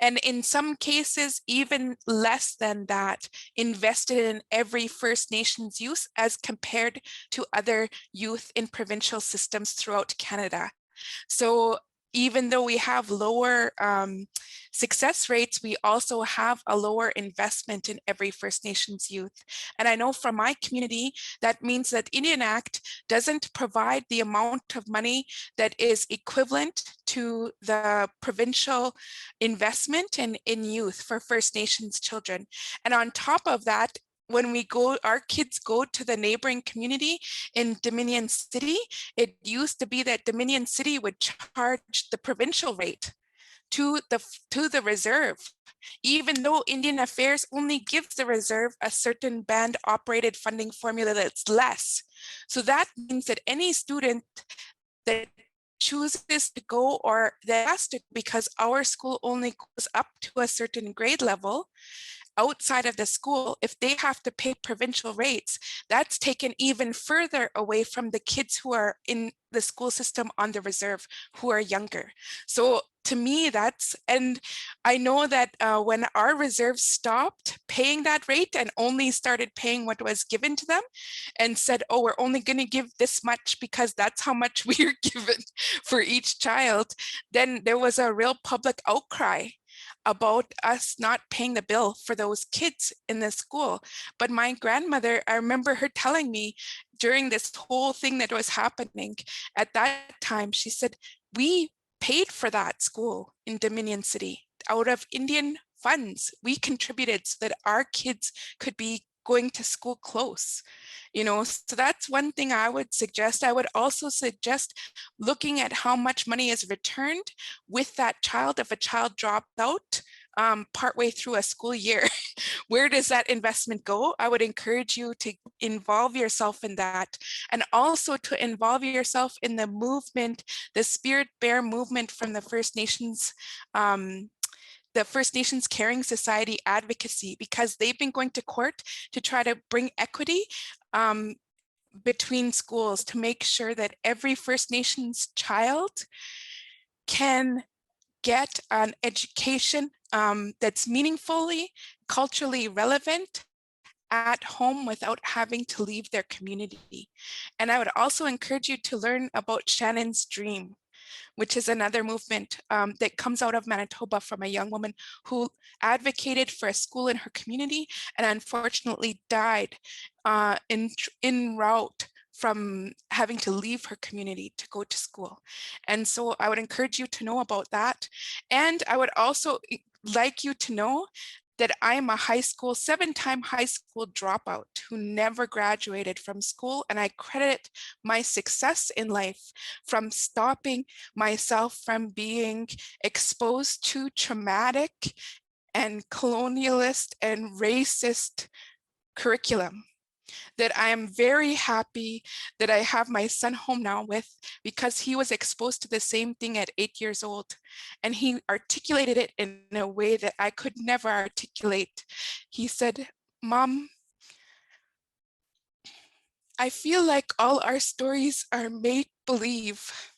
and in some cases, even less than that, invested in every First Nations youth as compared to other youth in provincial systems throughout Canada. So even though we have lower success rates, we also have a lower investment in every First Nations youth. And I know from my community, that means that Indian Act doesn't provide the amount of money that is equivalent to the provincial investment in youth for First Nations children. And on top of that, when we go, our kids go to the neighboring community in Dominion City, it used to be that Dominion City would charge the provincial rate to the reserve, even though Indian Affairs only gives the reserve a certain band operated funding formula that's less. So that means that any student that chooses to go, or that has to, because our school only goes up to a certain grade level, outside of the school, if they have to pay provincial rates, that's taken even further away from the kids who are in the school system on the reserve, who are younger. So to me, that's, and I know that when our reserve stopped paying that rate and only started paying what was given to them and said, oh, we're only going to give this much because that's how much we're given for each child, then there was a real public outcry about us not paying the bill for those kids in the school. But my grandmother, I remember her telling me during this whole thing that was happening at that time, she said, we paid for that school in Dominion City out of Indian funds. We contributed so that our kids could be going to school close, you know. So that's one thing I would suggest. I would also suggest looking at how much money is returned with that child if a child dropped out partway through a school year. Where does that investment go? I would encourage you to involve yourself in that, and also to involve yourself in the movement, the Spirit Bear movement from the First Nations, the First Nations Caring Society advocacy, because they've been going to court to try to bring equity between schools to make sure that every First Nations child can get an education that's meaningfully, culturally relevant at home without having to leave their community. And I would also encourage you to learn about Shannon's Dream, which is another movement that comes out of Manitoba from a young woman who advocated for a school in her community and unfortunately died en route from having to leave her community to go to school. And so I would encourage you to know about that. And I would also like you to know that I am a seven-time high school dropout who never graduated from school. And I credit my success in life from stopping myself from being exposed to traumatic and colonialist and racist curriculum. That I am very happy that I have my son home now with, because he was exposed to the same thing at 8 years old. And he articulated it in a way that I could never articulate. He said, Mom, I feel like all our stories are make-believe,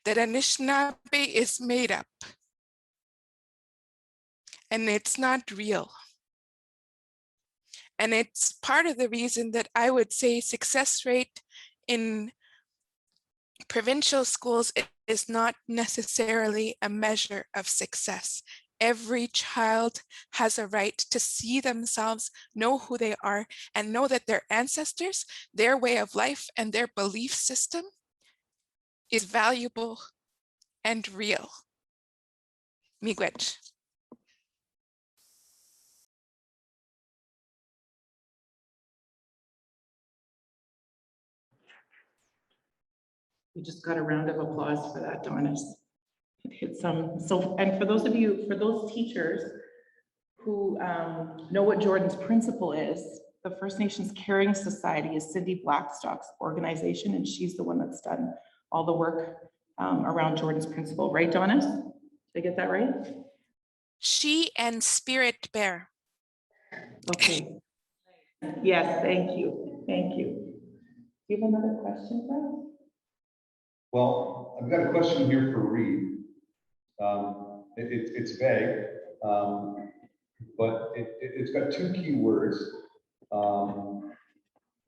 that Anishinaabe is made up and it's not real. And it's part of the reason that I would say success rate in provincial schools is not necessarily a measure of success. Every child has a right to see themselves, know who they are, and know that their ancestors, their way of life, and their belief system is valuable and real. Miigwech. We just got a round of applause for that, Dawnis. It hit some. So, and for those of you, for those teachers who know what Jordan's principle is, the First Nations Caring Society is Cindy Blackstock's organization, and she's the one that's done all the work around Jordan's principle. Right, Dawnis? Did I get that right? She and Spirit Bear. Okay. Yes, thank you. Thank you. Do you have another question, Fred? Well, I've got a question here for Reid. It's vague, but it's got two key words.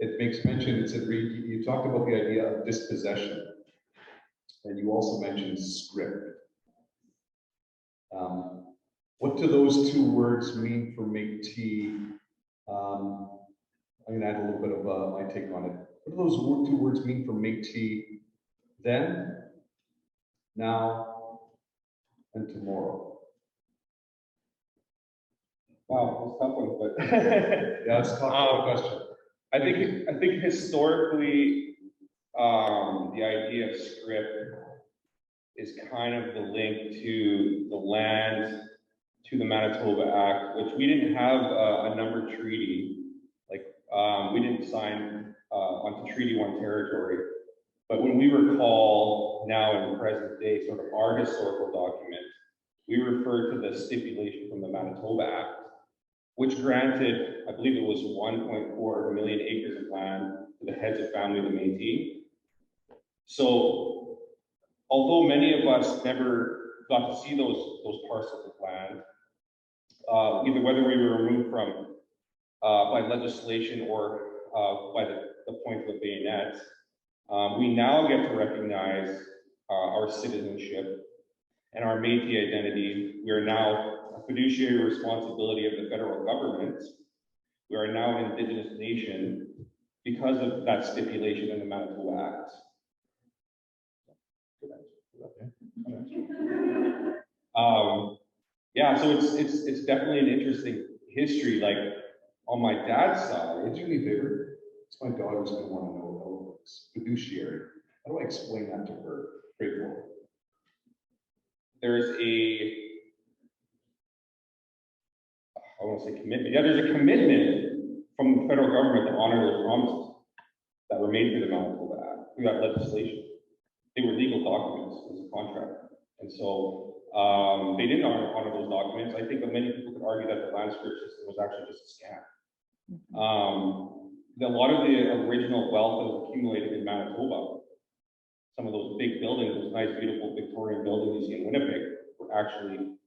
It makes mention, it said, Reid, you talked about the idea of dispossession, and you also mentioned script. What do those two words mean for Métis? I'm going to add a little bit of my take on it. What do those two words mean for Métis then, now, and tomorrow? Wow, that's a tough one, but Yeah, that's a tough question. I think historically, the idea of script is kind of the link to the land, to the Manitoba Act, which we didn't have a number treaty. Like, we didn't sign onto Treaty 1 territory. But when we recall now in present day, sort of our historical document, we refer to the stipulation from the Manitoba Act, which granted, I believe it was 1.4 million acres of land to the heads of family of the Métis. So, although many of us never got to see those parcels of land, either whether we were removed from by legislation or by the point of the bayonet, we now get to recognize our citizenship and our Métis identity. We are now a fiduciary responsibility of the federal government. We are now an Indigenous nation because of that stipulation in the Manitoba Act. Yeah, so it's definitely an interesting history. Like on my dad's side, It's really bigger. It's my daughter's going to want to know about this fiduciary. How do I explain that to her? Straightforward. there's I won't say commitment. Yeah, there's a commitment from the federal government to honor those promises that were made through the Manitoba Act, through that legislation. They were legal documents as a contract. And so they didn't honor those documents. I think that many people could argue that the land script system was actually just a scam. A lot of the original wealth that was accumulated in Manitoba, some of those big buildings, those nice, beautiful Victorian buildings you see in Winnipeg, were actually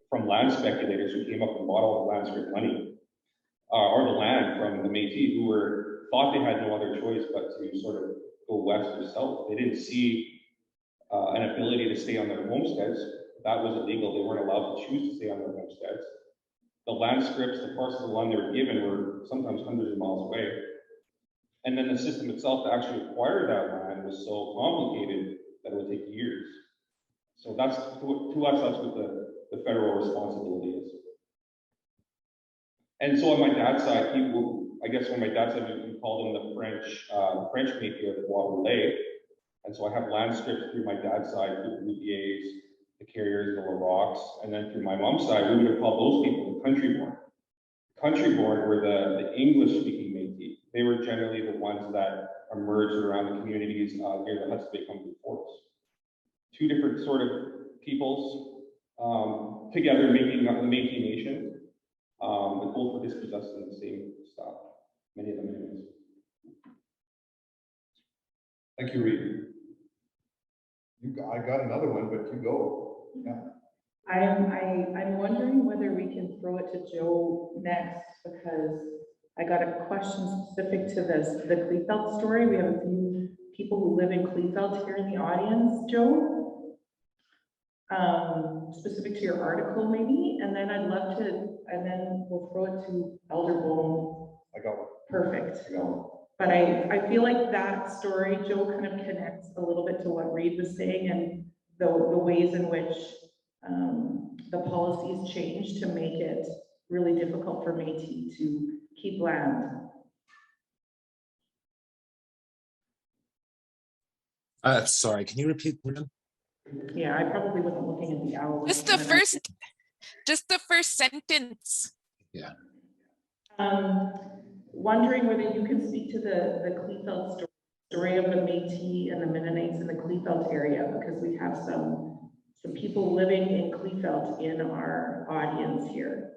from land speculators who came up and bought all the land script money, or the land from the Métis, who thought they had no other choice but to sort of go west or south. They didn't see an ability to stay on their homesteads. That was illegal. They weren't allowed to choose to stay on their homesteads. The land scripts, the parcels of land they were given were sometimes hundreds of miles away. And then the system itself to actually acquire that land was so complicated that it would take years. So that's, to us, that's what the federal responsibility is. And so on my dad's side, I guess on my dad's side, we called them the French Métis of the Waterlay. And so I have land strips through my dad's side, through the Bouviers, the Carriers, the Larocques, and then through my mom's side, we would have called those people the country-born. Country-born were the English-speaking Métis. They were generally the ones that emerged around the communities near the Hudson Bay Company Forts. Two different sort of peoples together making up the Métis Nation, but both were dispossessed in the same stuff, many of them anyways. Thank you, Reid. I got another one, but you go. Yeah. I'm wondering whether we can throw it to Joe next, because I got a question specific to the Kleefeld story. We have a few people who live in Kleefeld here in the audience, Joe. specific to your article maybe, and then I'd love to, and then we'll throw it to Elder Bone. I got one. Perfect. I got one. But I feel like that story, Joe, kind of connects a little bit to what Reid was saying and the ways in which the policies change to make it really difficult for Métis to keep land. Sorry, can you repeat? Yeah, I probably wasn't looking at the owl. Just the first sentence. Yeah. Wondering whether you can speak to the Kleefeld story of the Métis and the Mennonites in the Kleefeld area, because we have some people living in Kleefeld in our audience here.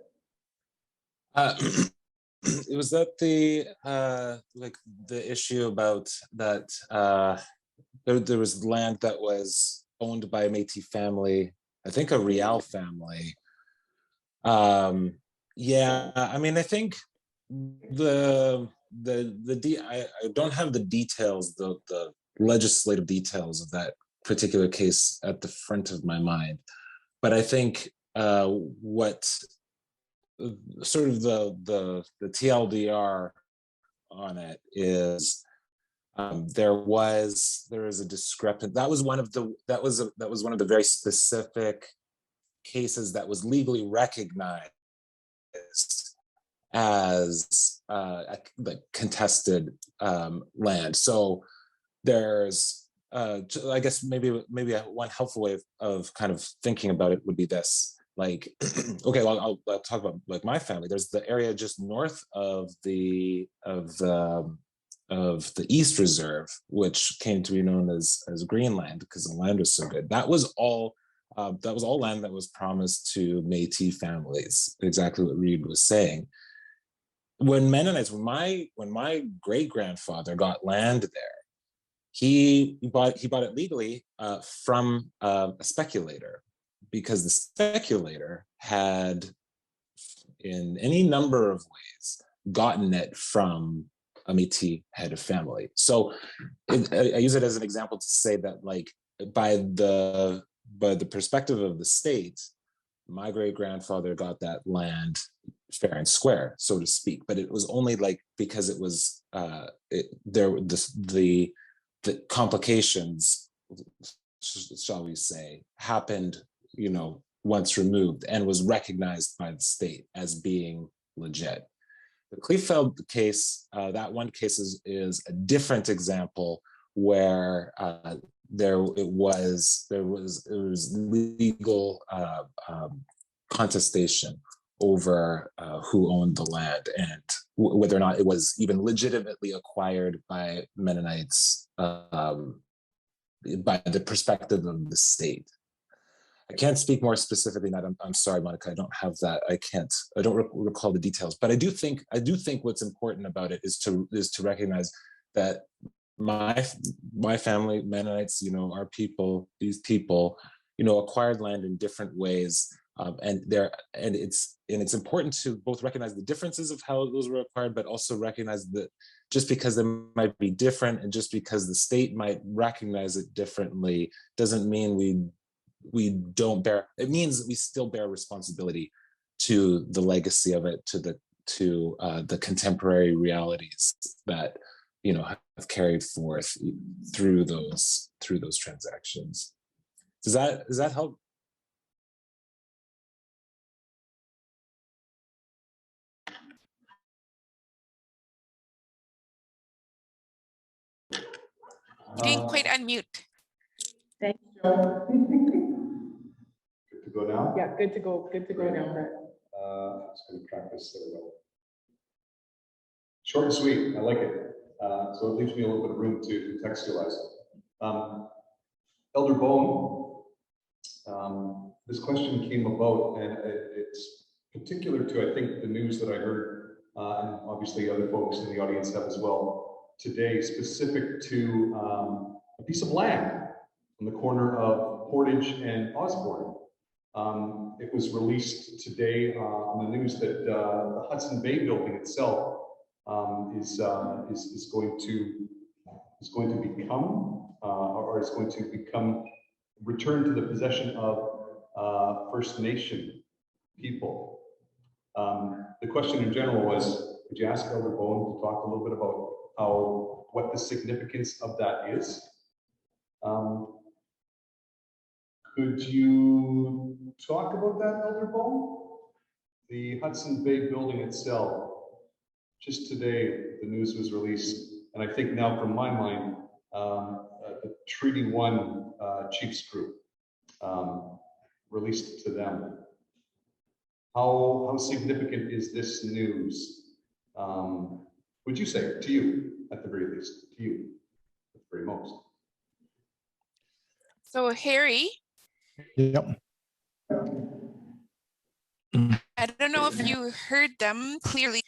It was that the like the issue about that there was land that was owned by a Métis family, I think a Rial family. Yeah, I mean, I think I don't have the details, the legislative details of that particular case at the front of my mind, but I think what sort of the TLDR on it is there is a discrepancy. That was one of the very specific cases that was legally recognized as like contested land. So there's I guess maybe one helpful way of kind of thinking about it would be this. Like, okay, well, I'll talk about like my family. There's the area just north of the East Reserve, which came to be known as Greenland because the land was so good. That was all land that was promised to Métis families. Exactly what Reid was saying. When my great grandfather got land there, he bought it legally from a speculator, because the speculator had, in any number of ways, gotten it from a Métis head of family. So I use it as an example to say that, like, by the perspective of the state, my great grandfather got that land fair and square, so to speak. But it was only like because it was the complications, shall we say, happened, once removed, and was recognized by the state as being legit. The Kleefeld case, that one case is a different example where there was legal contestation over who owned the land and whether or not it was even legitimately acquired by Mennonites by the perspective of the state. I can't speak more specifically than that. I'm sorry, Monica, I don't have that. I don't recall the details, but I do think what's important about it is to recognize that my family, Mennonites, our people, these people, acquired land in different ways. And it's important to both recognize the differences of how those were acquired, but also recognize that just because they might be different and just because the state might recognize it differently doesn't mean we don't bear. It means that we still bear responsibility to the legacy of it, to the contemporary realities that have carried forth through those transactions. Does that help? Didn't quite unmute. Thanks, Joe. Good to go now? Yeah, good to go now, Brett. Just going to practice. There we go. Short and sweet. I like it. So it leaves me a little bit of room to contextualize. Elder Bone, this question came about, and it's particular to, I think, the news that I heard, and obviously other folks in the audience have as well today, specific to a piece of land on the corner of Portage and Osborne. It was released today on the news that the Hudson Bay building itself is going to become returned to the possession of First Nation people. The question in general was, could you ask Elder Bone to talk a little bit about what the significance of that is? Could you talk about that, Elder Bone? The Hudson Bay building itself, just today, the news was released, and I think now from my mind, the Treaty 1 Chiefs Group released to them. How significant is this news? Would you say, to you, at the very least, to you, at the very most? So Harry, Yep. I don't know if you heard them clearly.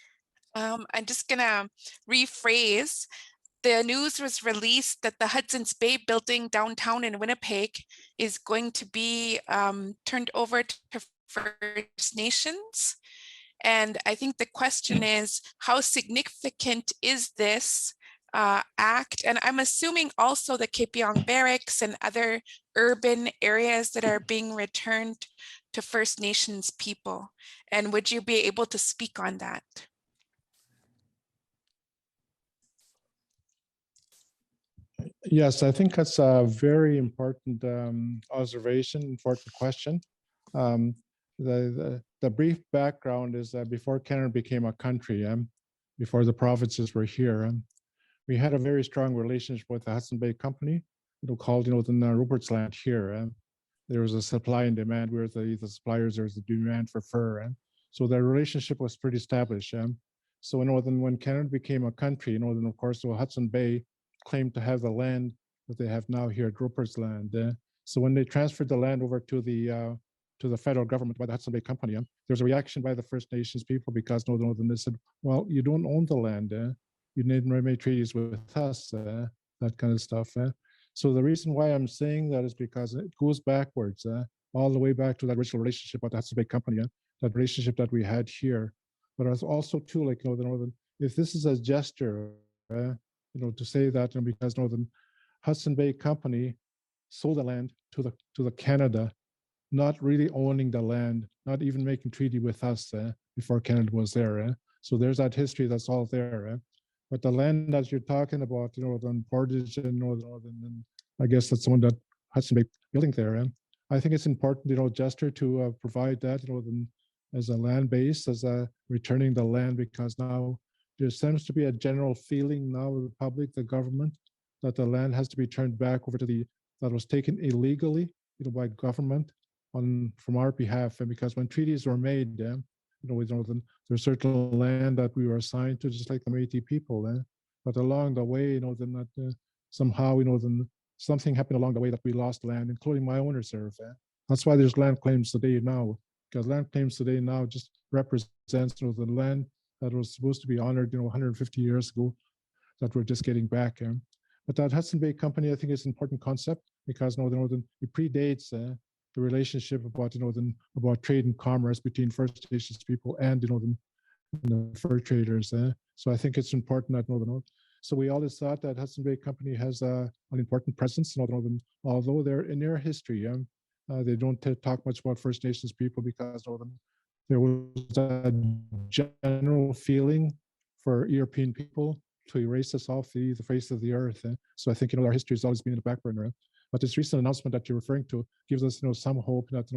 I'm just gonna rephrase. The news was released that the Hudson's Bay building downtown in Winnipeg is going to be turned over to First Nations. And I think the question is, how significant is this act? And I'm assuming also the Kepiong Barracks and other urban areas that are being returned to First Nations people. And would you be able to speak on that? Yes, I think that's a very important observation, important question. The brief background is that before Canada became a country, before the provinces were here, we had a very strong relationship with the Hudson Bay Company, called, the Rupert's Land here. There was a supply and demand. We were the suppliers, there was a demand for fur. So the relationship was pretty established. So when Canada became a country, then of course, the Hudson Bay claimed to have the land that they have now here at Rupert's Land. So when they transferred the land over to the federal government by the Hudson Bay Company, there was a reaction by the First Nations people because they said, well, you don't own the land. You didn't make treaties with us, that kind of stuff. So the reason why I'm saying that is because it goes backwards, all the way back to that original relationship with the Hudson Bay Company, that relationship that we had here. But also too, like, if this is a gesture, to say that, because the Hudson Bay Company sold the land to the Canada, not really owning the land, not even making treaty with us before Canada was there. So there's that history that's all there. But the land that you're talking about, the Portage and Northern, I guess that's the one that Hudson Bay building there. I think it's important, gesture to provide that, as a land base, as returning the land, because now there seems to be a general feeling now of the public, the government, that the land has to be turned back over to that was taken illegally, by government from our behalf. And because when treaties were made, there's certain land that we were assigned to, just like the Métis people. But along the way, somehow, something happened along the way that we lost land, including my own reserve. That's why there's land claims today now, because land claims today now just represents the land that was supposed to be honored, 150 years ago, that we're just getting back. But that Hudson Bay Company, I think, is an important concept because it predates the relationship about trade and commerce between First Nations people and the fur traders. So I think it's important that So we always thought that Hudson Bay Company has an important presence, although they're in their history. They don't talk much about First Nations people because there was a general feeling for European people to erase us off the face of the earth. So I think our history has always been in the back burner. But this recent announcement that you're referring to gives us some hope that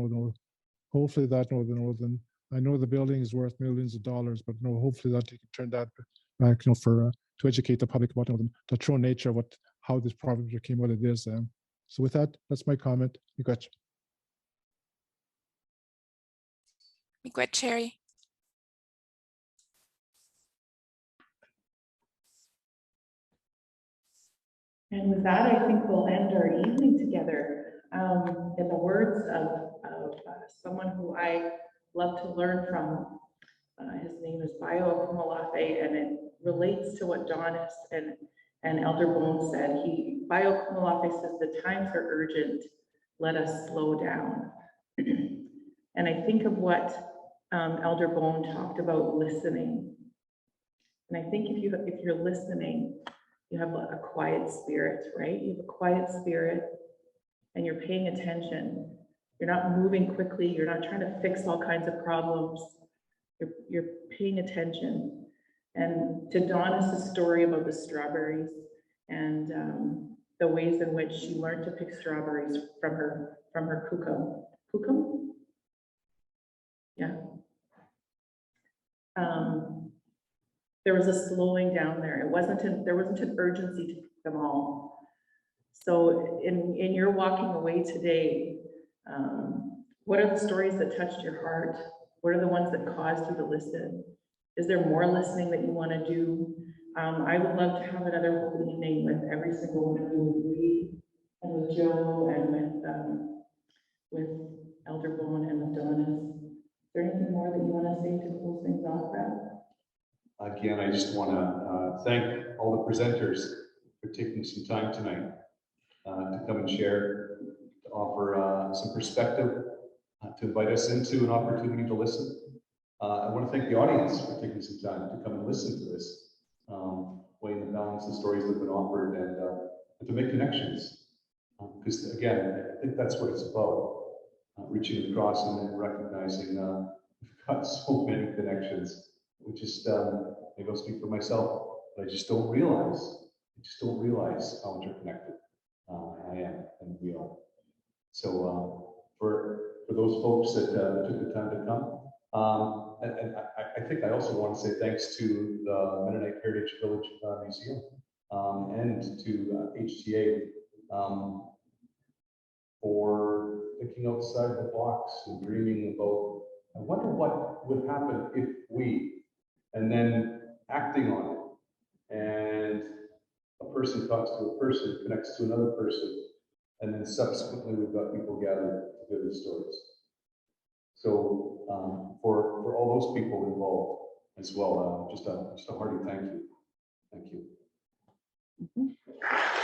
hopefully that I know the building is worth millions of dollars, but hopefully that you can turn that back to educate the public about the true nature of how this problem became what it is. So with that, that's my comment. You got you. Miigwech, Cherry. And with that, I think we'll end our evening together. In the words of someone who I love to learn from, his name is Bayo Kumalafe, and it relates to what Dawnis and Elder Bone said. Bayo Kumalafe says, the times are urgent, let us slow down. And I think of what Elder Bone talked about listening. And I think if you're listening, you have a quiet spirit, right? You have a quiet spirit and you're paying attention. You're not moving quickly. You're not trying to fix all kinds of problems. You're paying attention. And to Dawnis' story about the strawberries and the ways in which she learned to pick strawberries from her kukum. Kukum? Yeah. There was a slowing down there. There wasn't an urgency to pick them all. So in your walking away today, what are the stories that touched your heart? What are the ones that caused you to listen? Is there more listening that you want to do? I would love to have another whole evening with every single one of you, with Reid and with Joe and with Elder Bowen and with Dawnis. Is there anything more that you want to say to close things off, Brad? Again, I just want to thank all the presenters for taking some time tonight to come and share, to offer some perspective, to invite us into an opportunity to listen. I want to thank the audience for taking some time to come and listen to this, weighing the balance of stories that have been offered and to make connections. Because again, I think that's what it's about, reaching across and recognizing we've got so many connections. We just, maybe I'll speak for myself, but I just don't realize how interconnected I am and we are. So for those folks that took the time to come, and I think I also want to say thanks to the Mennonite Heritage Village Museum and to HTA for thinking outside the box and dreaming about, I wonder what would happen if we, and then acting on it. And a person talks to a person, connects to another person, and then subsequently we've got people gathered to hear these stories. So for all those people involved as well, just a hearty thank you. Thank you. Mm-hmm.